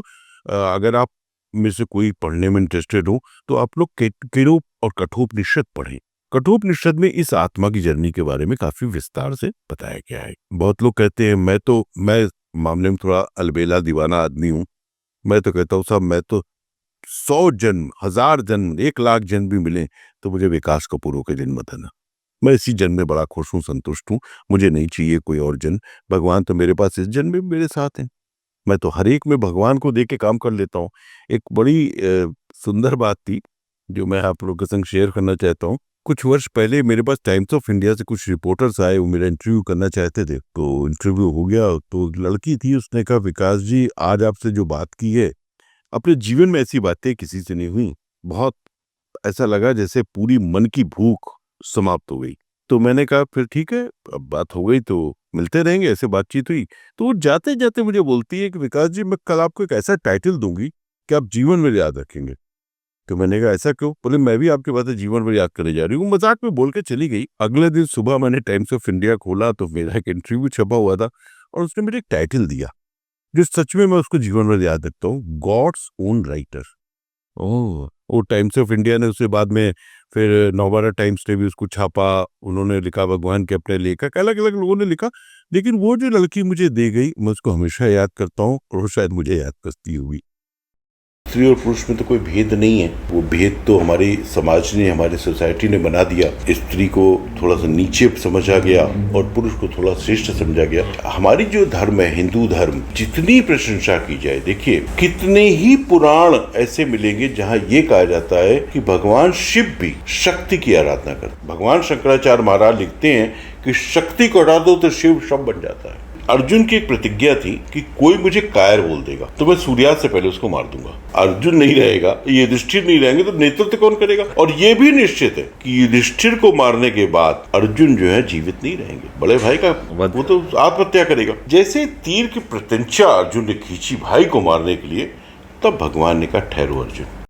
अगर आप में से कोई पढ़ने में इंटरेस्टेड हो तो आप लोग केनो और कठोपनिषद पढ़ें। कठोपनिषद में इस आत्मा की जर्नी के बारे में काफी विस्तार से बताया गया है। बहुत लोग कहते हैं, मैं मामले में थोड़ा अलबेला दीवाना आदमी हूं, मैं तो कहता हूं साहब, मैं तो 100 जन्म, 1000 जन्म, 1 लाख जन्म भी मिले तो मुझे विकास कपूर के जन्म देना। मैं इसी जन्म में बड़ा खुश हूं, संतुष्ट हूं, मुझे नहीं चाहिए कोई और जन्म। भगवान तो मेरे पास इस जन्म में मेरे साथ हैं, मैं तो हर एक में भगवान को देख के काम कर लेता हूँ। एक बड़ी सुंदर बात थी जो मैं आप लोगों के संग शेयर करना चाहता हूँ। कुछ वर्ष पहले मेरे पास टाइम्स ऑफ इंडिया से कुछ रिपोर्टर्स आए, वो मेरा इंटरव्यू करना चाहते थे। तो इंटरव्यू हो गया, तो लड़की थी, उसने कहा, विकास जी, आज आपसे जो बात की है, अपने जीवन में ऐसी बातें किसी से नहीं हुई, बहुत ऐसा लगा जैसे पूरी मन की भूख समाप्त हो गई। तो मैंने कहा फिर ठीक है, अब बात हो गई तो मिलते रहेंगे। ऐसे बातचीत हुई तो वो जाते जाते मुझे बोलती है कि विकास जी, मैं कल आपको एक ऐसा टाइटल दूंगी कि आप जीवन में याद रखेंगे। तो मैंने कहा ऐसा क्यों? बोले, मैं भी आपकी बातें जीवन में याद करने जा रही हूँ। मजाक में बोल के चली गई। अगले दिन सुबह मैंने टाइम्स ऑफ इंडिया खोला तो मेरा एक इंटरव्यू छपा हुआ था और उसने मुझे एक टाइटल दिया जो सच में मैं उसको जीवन में याद रखता हूँ, गॉड्स ओन राइटर। ओह, वो टाइम्स ऑफ इंडिया ने उसके बाद में फिर नवभारत टाइम्स ने भी उसको छापा, उन्होंने लिखा, भगवान के अपने लेखक, अलग अलग लोगों ने लिखा। लेकिन वो जो लड़की मुझे दे गई, मैं उसको हमेशा याद करता हूँ और वो शायद मुझे याद करती हुई। स्त्री और पुरुष में तो कोई भेद नहीं है, वो भेद तो हमारी समाज ने, हमारी सोसाइटी ने बना दिया। स्त्री को थोड़ा सा नीचे समझा गया और पुरुष को थोड़ा श्रेष्ठ समझा गया। हमारी जो धर्म है, हिंदू धर्म, जितनी प्रशंसा की जाए, देखिए कितने ही पुराण ऐसे मिलेंगे जहाँ ये कहा जाता है कि भगवान शिव भी शक्ति की आराधना करते। भगवान शंकराचार्य महाराज लिखते हैं कि शक्ति को हटा दो तो शिव शव बन जाता है। अर्जुन की एक प्रतिज्ञा थी कि कोई मुझे कायर बोल देगा तो मैं सूर्यास्त से पहले उसको मार दूंगा। अर्जुन नहीं रहेगा, ये युधिष्ठिर नहीं रहेंगे तो नेतृत्व कौन करेगा? और ये भी निश्चित है कि युधिष्ठिर को मारने के बाद अर्जुन जो है जीवित नहीं रहेंगे। बड़े भाई का वो तो आत्महत्या करेगा। जैसे तीर की प्रत्यंचा अर्जुन ने खींची भाई को मारने के लिए, तब भगवान ने कहा, ठहरो अर्जुन,